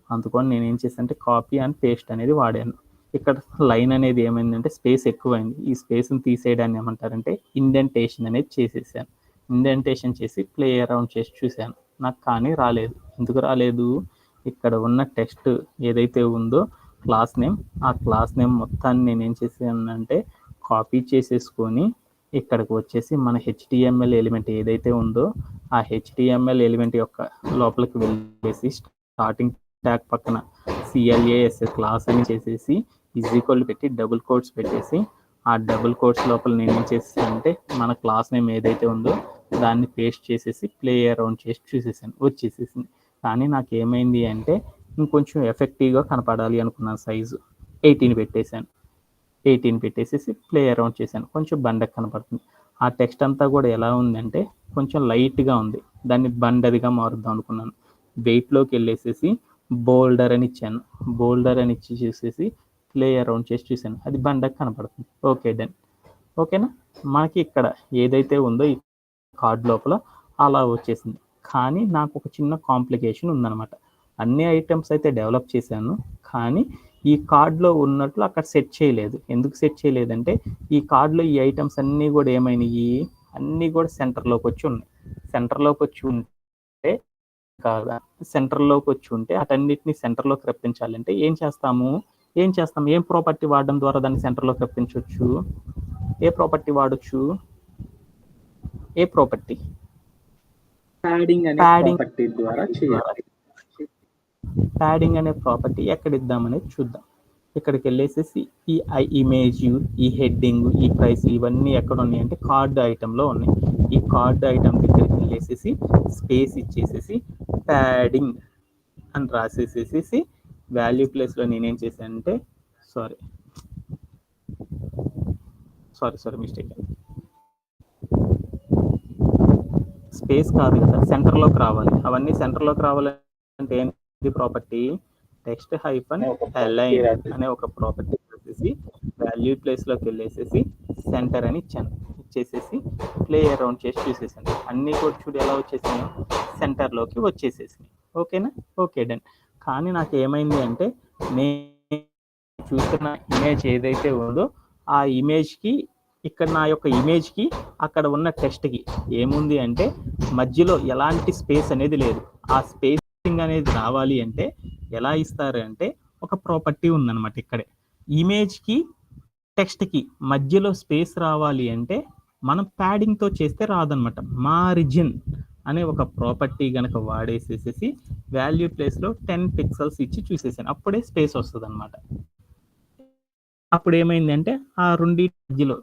అందుకని నేను ఏం చేశానంటే కాపీ అండ్ పేస్ట్ అనేది వాడాను. ఇక్కడ లైన్ అనేది ఏమైందంటే స్పేస్ ఎక్కువైంది. ఈ స్పేస్ని తీసేయడాన్ని ఏమంటారంటే ఇండెంటేషన్ అనేది చేసేసాను. ఇండెంటేషన్ చేసి ప్లే అరౌండ్ చేసి చూశాను, నాకు కానీ రాలేదు. ఎందుకు రాలేదు, ఇక్కడ ఉన్న టెక్స్ట్ ఏదైతే ఉందో క్లాస్ నేమ్, ఆ క్లాస్ నేమ్ మొత్తాన్ని నేను ఏం చేశానంటే కాపీ చేసేసుకొని ఇక్కడికి వచ్చేసి మన HTML ఎలిమెంట్ ఏదైతే ఉందో ఆ HTML ఎలిమెంట్ యొక్క లోపలికి వెళ్ళేసి స్టార్టింగ్ ట్యాగ్ పక్కన CLAS క్లాస్ అని చేసేసి ఈక్వల్ పెట్టి డబుల్ కోట్స్ పెట్టేసి ఆ డబుల్ కోట్స్ లోపల నేను ఏం చేసేసానంటే మన క్లాస్ నేమ్ ఏదైతే ఉందో దాన్ని పేస్ట్ చేసేసి ప్లే అరౌండ్ చేసి చూసేసాను, వచ్చేసేసింది. కానీ నాకు ఏమైంది అంటే ఇంకొంచెం ఎఫెక్టివ్గా కనపడాలి అనుకున్నాను, సైజు 18 పెట్టేశాను. 18 పెట్టేసేసి ప్లే అరౌండ్ చేశాను, కొంచెం బండకు కనపడుతుంది. ఆ టెక్స్ట్ అంతా కూడా ఎలా ఉందంటే కొంచెం లైట్గా ఉంది, దాన్ని బండదిగా మారుద్దాం అనుకున్నాను. వెయిట్లోకి వెళ్ళేసేసి బోల్డర్ అని ఇచ్చాను. బోల్డర్ అని ఇచ్చి చూసేసి ప్లే అరౌండ్ చేసి చూశాను, అది బండకు కనపడుతుంది. Okay, done. ఓకేనా, మనకి ఇక్కడ ఏదైతే ఉందో ఈ కార్డ్ లోపల అలా వచ్చేసింది. కానీ నాకు ఒక చిన్న కాంప్లికేషన్ ఉందన్నమాట. అన్ని ఐటమ్స్ అయితే డెవలప్ చేశాను, కానీ ఈ కార్డ్లో ఉన్నట్లు అక్కడ సెట్ చేయలేదు. ఎందుకు సెట్ చేయలేదంటే ఈ కార్డ్లో ఈ ఐటమ్స్ అన్నీ కూడా ఏమైనాయి, అన్నీ కూడా సెంటర్లోకి వచ్చి ఉన్నాయి. సెంటర్లోకి వచ్చి ఉంటే కాదా, సెంటర్లోకి వచ్చి ఉంటే అటన్నిటిని సెంటర్లోకి రప్పించాలంటే ఏం చేస్తాం, ఏం ప్రాపర్టీ వాడడం ద్వారా దాన్ని సెంటర్లోకి రప్పించవచ్చు, ఏ ప్రాపర్టీ వాడచ్చు, ఏ ప్రాపర్టీ, ప్యాడింగ్ అనే ప్రాపర్టీ ద్వారా చేయాలి. ప్యాడింగ్ అనే ప్రాపర్టీ ఎక్కడ ఇద్దామనేది చూద్దాం. ఇక్కడికి వెళ్ళేసేసి ఈ ఇమేజ్, ఈ హెడ్డింగ్, ఈ ప్రైస్ ఇవన్నీ ఎక్కడ ఉన్నాయి అంటే కార్డ్ ఐటెంలో ఉన్నాయి. ఈ కార్డ్ ఐటెం దగ్గరికి వెళ్ళేసేసి స్పేస్ ఇచ్చేసేసి ప్యాడింగ్ అని రాసేసేసి వాల్యూ ప్లేస్లో నేనేం చేశానంటే సారీ మిస్టేక్, స్పేస్ కాదు కదా, సెంటర్లోకి రావాలి. అవన్నీ సెంటర్లోకి రావాలంటే ఏంటి ప్రాపర్టీ, టెక్స్ట్ హైఫన్ అలైన్ అనే ఒక ప్రాపర్టీ వచ్చేసి వాల్యూ ప్లేస్లోకి వెళ్ళేసేసి సెంటర్ అని ఇచ్చేసేసి ప్లే అరౌండ్ చేసి చూసేసాను. అన్నీ కూడా చూడు ఎలా వచ్చేసాను, సెంటర్లోకి వచ్చేసేసినాయి. ఓకేనా, ఓకే, డన్. కానీ నాకు ఏమైంది అంటే నేను చూస్తున్న ఇమేజ్ ఏదైతే ఉందో ఆ ఇమేజ్కి, ఇక్కడ నా యొక్క ఇమేజ్కి అక్కడ ఉన్న టెక్స్ట్కి ఏముంది అంటే మధ్యలో ఎలాంటి స్పేస్ అనేది లేదు. ఆ స్పేసింగ్ అనేది రావాలి అంటే ఎలా ఇస్తారు అంటే ఒక ప్రాపర్టీ ఉందన్నమాట. ఇక్కడే ఇమేజ్కి టెక్స్ట్కి మధ్యలో స్పేస్ రావాలి అంటే మనం ప్యాడింగ్తో చేస్తే రాదనమాట. మార్జిన్ అనే ఒక ప్రాపర్టీ కనుక వాడేసేసేసి వాల్యూ ప్లేస్లో 10 పిక్సెల్స్ ఇచ్చి చూసేసాను, అప్పుడే స్పేస్ వస్తుంది అనమాట. అప్పుడు ఏమైందంటే ఆ రెండు మధ్యలో,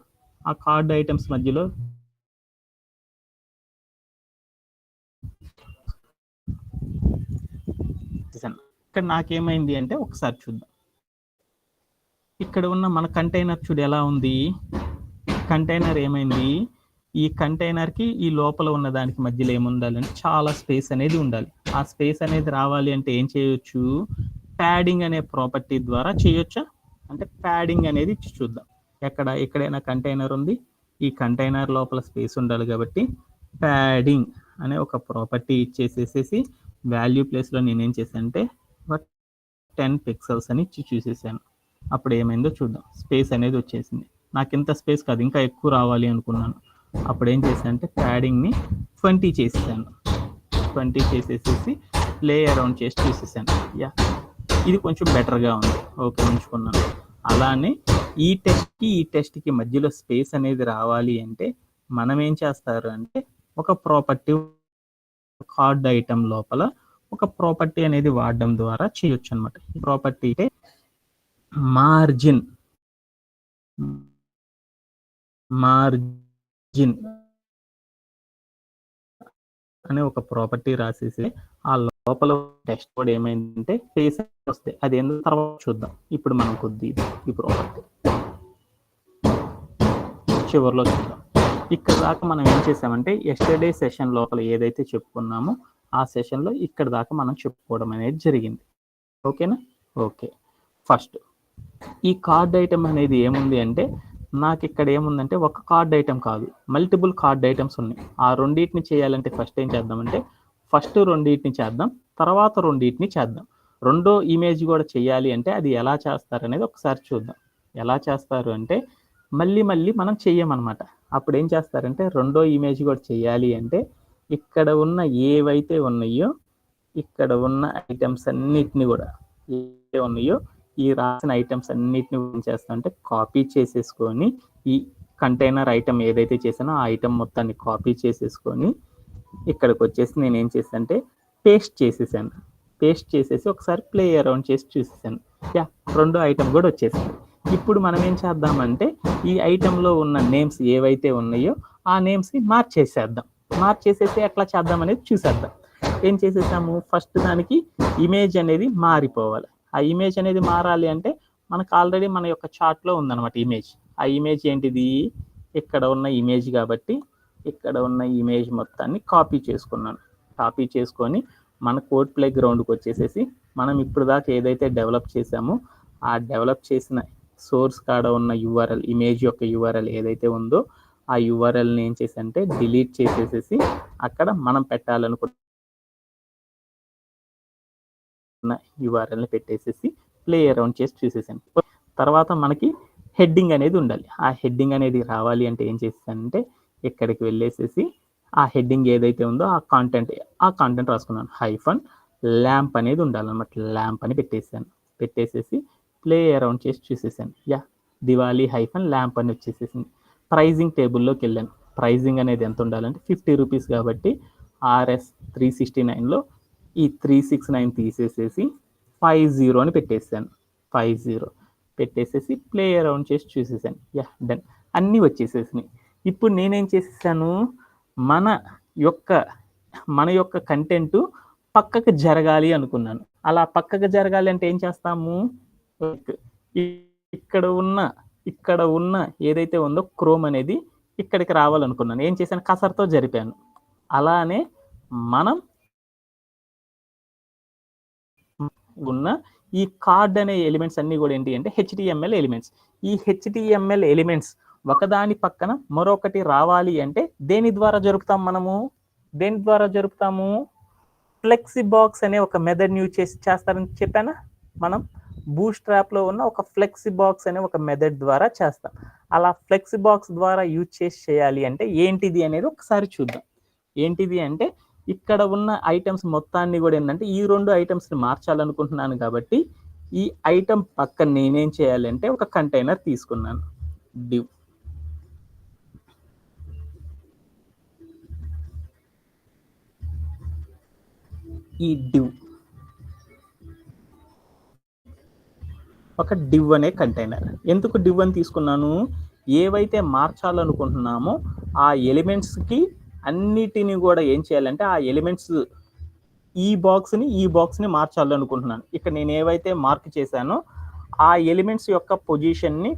ఆ కార్డ్ ఐటమ్స్ మధ్యలో ఇక్కడ నాకేమైంది అంటే ఒకసారి చూద్దాం. ఇక్కడ ఉన్న మన కంటైనర్ చూడు ఎలా ఉంది, కంటైనర్ ఏమైంది, ఈ కంటైనర్కి ఈ లోపల ఉన్న దానికి మధ్యలో ఏముండాలంటే చాలా స్పేస్ అనేది ఉండాలి. ఆ స్పేస్ అనేది రావాలి అంటే ఏం చేయొచ్చు, ప్యాడింగ్ అనే ప్రాపర్టీ ద్వారా చేయొచ్చా అంటే ప్యాడింగ్ అనేది ఇచ్చి చూద్దాం. ఎక్కడైనా కంటైనర్ ఉంది, ఈ కంటైనర్ లోపల స్పేస్ ఉండాలి కాబట్టి ప్యాడింగ్ అనే ఒక ప్రాపర్టీ ఇచ్చేసేసి వాల్యూ ప్లేస్లో నేనేం చేశానంటే 10 పిక్సెల్స్ అని ఇచ్చి చూసేసాను. అప్పుడు ఏమైందో చూద్దాం, స్పేస్ అనేది వచ్చేసింది. నాకు ఇంత స్పేస్ కాదు, ఇంకా ఎక్కువ రావాలి అనుకున్నాను. అప్పుడు ఏం చేశానంటే ప్యాడింగ్ని 20 చేసేసాను. 20 చేసేసేసి ప్లే అరౌండ్ చేసి చూసేసాను. ఇది కొంచెం బెటర్గా ఉంది, ఓకే ఉంచుకున్నాను. అలానే ఈ టెస్ట్కి మధ్యలో స్పేస్ అనేది రావాలి అంటే మనం ఏం చేస్తారు అంటే ఒక ప్రాపర్టీ కార్డ్ ఐటమ్ లోపల ఒక ప్రాపర్టీ అనేది వాడడం ద్వారా చేయొచ్చు అనమాట. ఈ ప్రాపర్టీ అంటే మార్జిన్ అనే ఒక ప్రాపర్టీ రాసేసి ఆ లోపల టెస్ట్ కోడ్ ఏమైందంటే స్పేస్ వస్తాయి. అది ఎందుకు తర్వాత చూద్దాం. ఇప్పుడు మనం కొద్దిగా ఈ ప్రాపర్టీ చివరిలో చూద్దాం. ఇక్కడ దాకా మనం ఏం చేసామంటే ఎస్టర్డే సెషన్ లోపల ఏదైతే చెప్పుకున్నామో ఆ సెషన్లో ఇక్కడ దాకా మనం చెప్పుకోవడం అనేది జరిగింది. ఓకేనా? ఓకే. ఫస్ట్ ఈ కార్డ్ ఐటమ్ అనేది ఏముంది అంటే నాకు ఇక్కడ ఏముందంటే ఒక కార్డ్ ఐటమ్ కాదు, మల్టిపుల్ కార్డ్ ఐటమ్స్ ఉన్నాయి. ఆ రెండింటిని చేయాలంటే ఫస్ట్ ఏం చేద్దామంటే ఫస్ట్ రెండింటిని చేద్దాం, తర్వాత రెండింటిని చేద్దాం. రెండో ఇమేజ్ కూడా చేయాలి అంటే అది ఎలా చేస్తారు అనేది ఒకసారి చూద్దాం. ఎలా చేస్తారు అంటే మళ్ళీ మనం చెయ్యమన్నమాట. అప్పుడు ఏం చేస్తారంటే రెండో ఇమేజ్ కూడా చేయాలి అంటే ఇక్కడ ఉన్న ఏవైతే ఉన్నాయో ఇక్కడ ఉన్న ఐటమ్స్ అన్నిటిని కూడా ఏ ఉన్నాయో ఈ రాసిన ఐటమ్స్ అన్నిటిని ఏం చేస్తా అంటే కాపీ చేసేసుకొని ఈ కంటైనర్ ఐటమ్ ఏదైతే చేసానో ఆ ఐటమ్ మొత్తాన్ని కాపీ చేసేసుకొని ఇక్కడికి వచ్చేసి నేను ఏం చేశాను అంటే పేస్ట్ చేసేసి ఒకసారి ప్లే అరౌండ్ చేసి చూసేసాను. యా, రెండో ఐటమ్ కూడా వచ్చేసింది. ఇప్పుడు మనం ఏం చేద్దామంటే ఈ ఐటెంలో ఉన్న నేమ్స్ ఏవైతే ఉన్నాయో ఆ నేమ్స్ని మార్చేసేసి ఎట్లా చేద్దాం అనేది చూసేద్దాం. ఏం చేసేసాము, ఫస్ట్ దానికి ఇమేజ్ అనేది మారిపోవాలి. ఆ ఇమేజ్ అనేది మారాలి అంటే మనకు ఆల్రెడీ మన యొక్క చార్ట్లో ఉందన్నమాట ఇమేజ్. ఆ ఇమేజ్ ఏంటిది, ఇక్కడ ఉన్న ఇమేజ్ కాబట్టి ఇక్కడ ఉన్న ఇమేజ్ మొత్తాన్ని కాపీ చేసుకొని మన కోడ్ ప్లే గ్రౌండ్కి వచ్చేసేసి మనం ఇప్పుడు దాకా ఏదైతే డెవలప్ చేసామో ఆ డెవలప్ చేసిన సోర్స్ కాడ ఉన్న యూఆర్ఎల్, ఇమేజ్ యొక్క యూఆర్ఎల్ ఏదైతే ఉందో ఆ యూఆర్ఎల్ని ఏం చేసంటే డిలీట్ చేసేసేసి అక్కడ మనం పెట్టాలనుకున్న యూఆర్ఎల్ని పెట్టేసేసి ప్లే అరౌండ్ చేసి చూసేసాను. తర్వాత మనకి హెడ్డింగ్ అనేది ఉండాలి. ఆ హెడ్డింగ్ అనేది రావాలి అంటే ఏం చేసానంటే ఇక్కడికి వెళ్ళేసేసి ఆ హెడ్డింగ్ ఏదైతే ఉందో ఆ కాంటెంట్ రాసుకున్నాను. హైఫన్ ల్యాంప్ అనేది ఉండాలన్నమాట. ల్యాంప్ అని పెట్టేసేసి ప్లే అరౌండ్ చేసి చూసేసాను. యా, దివాళీ హైఫన్ ల్యాంప్ అని వచ్చేసేసింది. ప్రైజింగ్ టేబుల్లోకి వెళ్ళాను. ప్రైజింగ్ అనేది ఎంత ఉండాలంటే 50 రూపీస్ కాబట్టి RS 369లో ఈ 369 తీసేసేసి 50 అని పెట్టేసాను. 50 పెట్టేసేసి ప్లే అరౌండ్ చేసి చూసేసాను. Yeah, done. అన్నీ వచ్చేసేసినాయి. ఇప్పుడు నేనేం చేసేసాను, మన యొక్క కంటెంట్ పక్కకు జరగాలి అనుకున్నాను. అలా పక్కకు జరగాలి అంటే ఏం చేస్తాము, ఇక్కడ ఉన్న ఏదైతే ఉందో క్రోమ్ అనేది ఇక్కడికి రావాలనుకున్నాను. ఏం చేశాను, కసర్తో జరిపాను. అలానే మనం ఉన్న ఈ కార్డ్ అనే ఎలిమెంట్స్ అన్ని కూడా ఏంటి అంటే HTML ఎలిమెంట్స్. ఈ HTML ఎలిమెంట్స్ ఒకదాని పక్కన మరొకటి రావాలి అంటే దేని ద్వారా జరుపుతాము, ఫ్లెక్సీబాక్స్ అనే ఒక మెథడ్ యూజ్ చేస్తారని చెప్పానా. మనం బూట్స్ట్రాప్లో ఉన్న ఒక ఫ్లెక్సీబాక్స్ అనే ఒక మెథడ్ ద్వారా చేస్తాం. అలా ఫ్లెక్సీబాక్స్ ద్వారా యూజ్ చేయాలి అంటే ఏంటిది అనేది ఒకసారి చూద్దాం. ఏంటిది అంటే ఇక్కడ ఉన్న ఐటమ్స్ మొత్తాన్ని కూడా ఏంటంటే ఈ రెండు ఐటమ్స్ని మార్చాలనుకుంటున్నాను కాబట్టి ఈ ఐటమ్ పక్కన నేనేం చేయాలంటే ఒక కంటైనర్ తీసుకున్నాను. డివ్ ఒక డివ్ అనే కంటైనర్. ఎందుకు డివ్ అని తీసుకున్నాను, ఏవైతే మార్చాలనుకుంటున్నామో ఆ ఎలిమెంట్స్కి అన్నిటిని కూడా ఏం చేయాలంటే ఆ ఎలిమెంట్స్ ఈ బాక్స్ని మార్చాలనుకుంటున్నాను. ఇక్కడ నేను ఏవైతే మార్క్ చేశానో ఆ ఎలిమెంట్స్ యొక్క పొజిషన్ని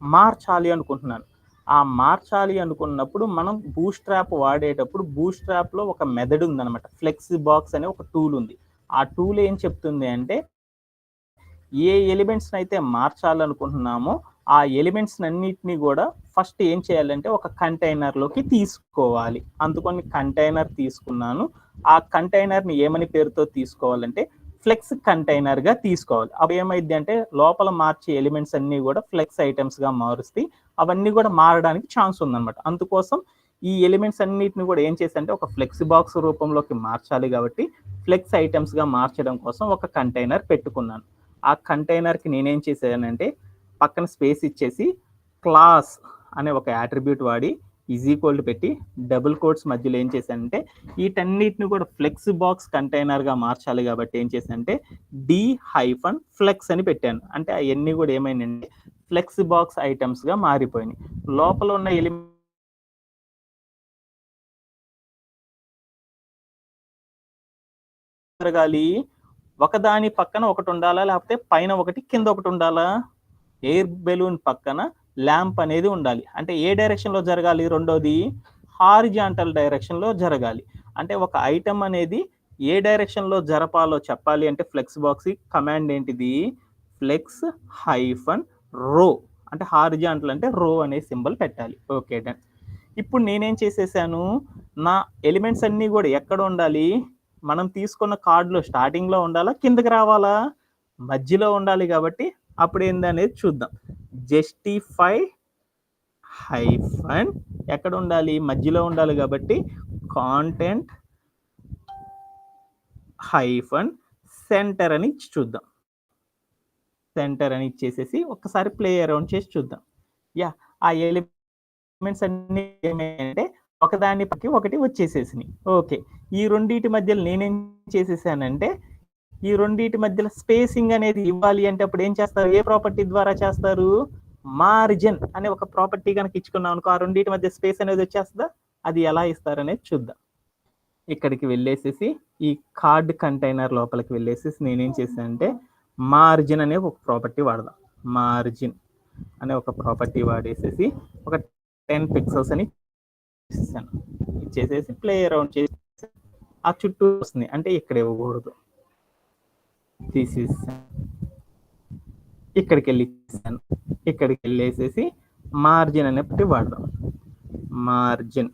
మార్చాలి అనుకుంటున్నాను. ఆ మార్చాలి అనుకున్నప్పుడు మనం బూట్స్ట్రాప్ వాడేటప్పుడు బూట్స్ట్రాప్లో ఒక మెథడ్ ఉందన్నమాట. ఫ్లెక్సీబాక్స్ అనే ఒక టూల్ ఉంది. ఆ టూల్ ఏం చెప్తుంది అంటే ఏ ఎలిమెంట్స్ని అయితే మార్చాలనుకుంటున్నామో ఆ ఎలిమెంట్స్ అన్నిటిని కూడా ఫస్ట్ ఏం చేయాలంటే ఒక కంటైనర్లోకి తీసుకోవాలి. అందుకని కంటైనర్ తీసుకున్నాను. ఆ కంటైనర్ని ఏమని పేరుతో తీసుకోవాలంటే ఫ్లెక్స్ కంటైనర్గా తీసుకోవాలి. అవి ఏమైంది అంటే లోపల మార్చే ఎలిమెంట్స్ అన్నీ కూడా ఫ్లెక్స్ ఐటమ్స్గా మారుస్తాయి. అవన్నీ కూడా మారడానికి ఛాన్స్ ఉందన్నమాట. అందుకోసం ఈ ఎలిమెంట్స్ అన్నిటిని కూడా ఏం చేశానంటే ఒక ఫ్లెక్సీబాక్స్ రూపంలోకి మార్చాలి కాబట్టి ఫ్లెక్స్ ఐటమ్స్గా మార్చడం కోసం ఒక కంటైనర్ పెట్టుకున్నాను. ఆ కంటైనర్కి నేనేం చేశానంటే పక్కన స్పేస్ ఇచ్చేసి క్లాస్ అనే ఒక యాట్రిబ్యూట్ వాడి ఈక్వల్ పెట్టి డబుల్ కోట్స్ మధ్యలో ఏం చేశానంటే వీటన్నిటిని కూడా ఫ్లెక్స్ బాక్స్ కంటైనర్గా మార్చాలి కాబట్టి ఏం చేశానంటే D-ఫ్లెక్స్ అని పెట్టాను. అంటే అవన్నీ కూడా ఏమైందంటే ఫ్లెక్స్ బాక్స్ ఐటమ్స్గా మారిపోయినాయి. లోపల ఉన్న ఎలిమెంట్ జరగాలి, ఒకదాని పక్కన ఒకటి ఉండాలా, లేకపోతే పైన ఒకటి కింద ఒకటి ఉండాలా? ఎయిర్ బెలూన్ పక్కన ల్యాంప్ అనేది ఉండాలి. అంటే ఏ డైరెక్షన్లో జరగాలి? రెండోది హారిజాంటల్ డైరెక్షన్లో జరగాలి. అంటే ఒక ఐటమ్ అనేది ఏ డైరెక్షన్లో జరపాలో చెప్పాలి అంటే ఫ్లెక్స్ బాక్స్ కమాండ్ ఏంటిది? ఫ్లెక్స్ హైఫన్ రో, అంటే హారిజాంటల్ అంటే రో అనే సింబల్ పెట్టాలి. Okay done. ఇప్పుడు నేనేం చేసేసాను, నా ఎలిమెంట్స్ అన్నీ కూడా ఎక్కడ ఉండాలి? మనం తీసుకున్న కార్డులో స్టార్టింగ్లో ఉండాలా, కిందకి రావాలా? మధ్యలో ఉండాలి. కాబట్టి అప్పుడు ఏందనేది చూద్దాం. జస్టిఫై హైఫన్ ఎక్కడ ఉండాలి? మధ్యలో ఉండాలి. కాబట్టి కాంటెంట్ హైఫన్ సెంటర్ అని చూద్దాం. సెంటర్ అని ఇచ్చేసేసి ఒక్కసారి ప్లే అరౌండ్ చేసి చూద్దాం. యా, ఆ ఎలిమెంట్స్ అన్ని ఏమంటే ఒకదాని పక్కకి ఒకటి వచ్చేసేసినాయి. ఓకే, ఈ రెండింటి మధ్యలో నేనేం చేసేసానంటే ఈ రెండింటి మధ్యలో స్పేసింగ్ అనేది ఇవ్వాలి అంటే అప్పుడు ఏం చేస్తారు? ఏ ప్రాపర్టీ ద్వారా చేస్తారు? మార్జిన్ అనే ఒక ప్రాపర్టీ కనుక ఇచ్చుకున్నాం అనుకో, ఆ రెండింటి మధ్య స్పేస్ అనేది వచ్చేస్తుందా? అది ఎలా ఇస్తారనేది చూద్దాం. ఇక్కడికి వెళ్ళేసేసి ఈ కార్డ్ కంటైనర్ లోపలికి వెళ్ళేసేసి నేనేం చేశానంటే మార్జిన్ అనే ఒక ప్రాపర్టీ వాడదాం. మార్జిన్ అనే ఒక ప్రాపర్టీ వాడేసేసి ఒక 10 పిక్సెల్స్ అని ఇచ్చేసాను. ఇచ్చేసేసి ప్లే అరౌండ్ చేసి ఆ చుట్టూ వస్తుంది, అంటే ఇక్కడ ఇవ్వకూడదు. తీసేసాను, ఇక్కడికి వెళ్ళిసాను. ఇక్కడికి వెళ్ళేసేసి మార్జిన్ అనేప్పటి వాడదాం. మార్జిన్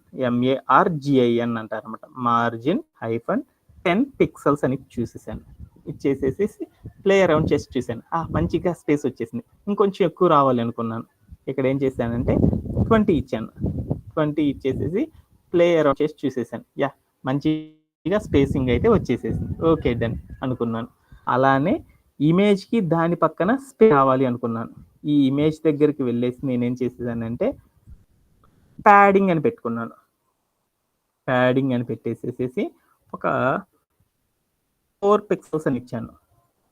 MARGIN అంటారు అనమాట. మార్జిన్ హైఫన్ 10 పిక్సెల్స్ అని చూసేసాను. ఇచ్చేసేసి ప్లే అరౌండ్ చేసి చూసాను. మంచిగా స్పేస్ వచ్చేసింది. ఇంకొంచెం ఎక్కువ రావాలి అనుకున్నాను. ఇక్కడ ఏం చేశానంటే 20 ఇచ్చాను. 20 ఇచ్చేసేసి ప్లే అరౌండ్ చేసి చూసేసాను. యా, మంచిగా స్పేసింగ్ అయితే వచ్చేసేసింది. ఓకే డన్ అనుకున్నాను. అలానే ఇమేజ్కి దాని పక్కన స్పేస్ కావాలి అనుకున్నాను. ఈ ఇమేజ్ దగ్గరికి వెళ్ళేసి నేనేం చేసేసానంటే ప్యాడింగ్ అని పెట్టుకున్నాను. ప్యాడింగ్ అని పెట్టేసేసి ఒక 4 పిక్సెల్స్ అని ఇచ్చాను.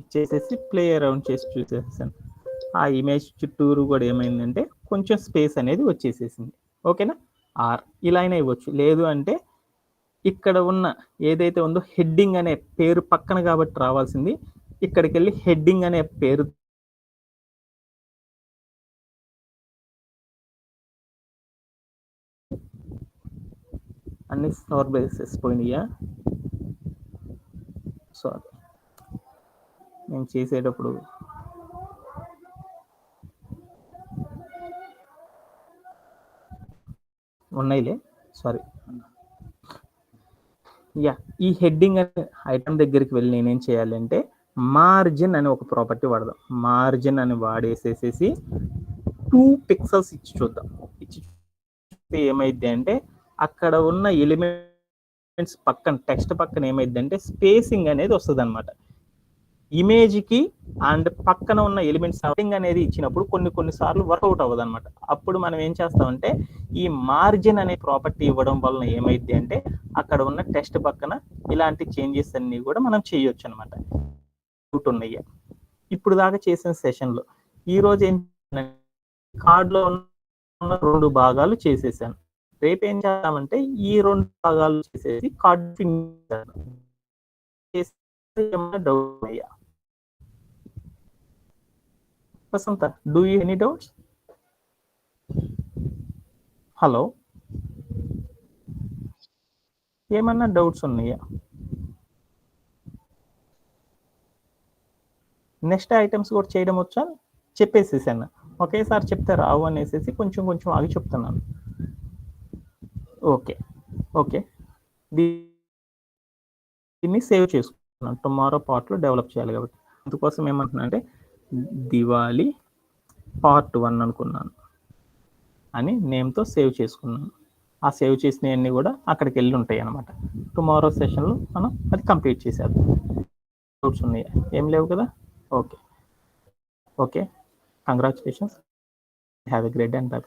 ఇచ్చేసేసి ప్లే అరౌండ్ చేసి చూసేసాను. ఆ ఇమేజ్ చుట్టూరు కూడా ఏమైందంటే కొంచెం స్పేస్ అనేది వచ్చేసేసింది. ఓకేనా? ఆర్ ఇలా అయినా ఇవ్వచ్చు. లేదు అంటే ఇక్కడ ఉన్న ఏదైతే ఉందో హెడ్డింగ్ అనే పేరు పక్కన కాబట్టి రావాల్సింది, ఇక్కడికి వెళ్ళి హెడ్డింగ్ అనే పేరు అన్ని స్టోర్ బేసెస్ పోయినాయా? సారీ, నేను చేసేటప్పుడు ఉన్నాయిలే, సారీ. యా, ఈ హెడ్డింగ్ అనే ఐటమ్ దగ్గరికి వెళ్ళి నేనేం చేయాలంటే మార్జిన్ అనే ఒక ప్రాపర్టీ వాడదాం. మార్జిన్ అని వాడేసేసేసి 2 పిక్సెల్స్ ఇచ్చి చూద్దాం. ఇచ్చి చూస్తే ఏమైంది అంటే అక్కడ ఉన్న ఎలిమెంట్స్ పక్కన టెక్స్ట్ పక్కన ఏమైంది అంటే స్పేసింగ్ అనేది వస్తుంది అనమాట. ఇమేజ్కి అండ్ పక్కన ఉన్న ఎలిమెంట్స్ సెట్టింగ్ అనేది ఇచ్చినప్పుడు కొన్నిసార్లు వర్కౌట్ అవ్వదు అనమాట. అప్పుడు మనం ఏం చేస్తామంటే ఈ మార్జిన్ అనే ప్రాపర్టీ ఇవ్వడం వలన ఏమైంది అంటే అక్కడ ఉన్న టెక్స్ట్ పక్కన ఇలాంటి చేంజెస్ అన్ని కూడా మనం చేయొచ్చు అనమాట. ఉన్నాయి ఇప్పుడు దాకా చేసిన సెషన్లో. ఈరోజు ఏం కార్డులో ఉన్న 2 భాగాలు చేసేసాను. రేపు ఏం చేద్దామంటే ఈ 2 భాగాలు చేసేసి కార్డ్ ఫినిష్ డౌట్ అయ్యా. Vasantha, do you any doubts? Hello, ఏమన్నా డౌట్స్ ఉన్నాయా? నెక్స్ట్ ఐటమ్స్ కూడా చేయడం వచ్చా? చెప్పేసేసాను. ఒకేసారి చెప్తే రావు అనేసి కొంచెం కొంచెం ఆగి చెప్తున్నాను. ఓకే ఓకే, దీన్ని సేవ్ చేసుకున్నాను. టుమారో పార్ట్లో డెవలప్ చేయాలి కాబట్టి అందుకోసం ఏమంటున్నా అంటే దివాలి పార్ట్ 1 అనుకున్నాను అని నేమ్తో సేవ్ చేసుకున్నాను. ఆ సేవ్ చేసినవన్నీ కూడా అక్కడికి వెళ్ళి ఉంటాయి అన్నమాట. టుమారో సెషన్లో మనం అది కంప్లీట్ చేసేద్దాం. డౌట్స్ ఉన్నాయా? ఏం లేవు కదా? Okay okay, congratulations. Have a great day and by.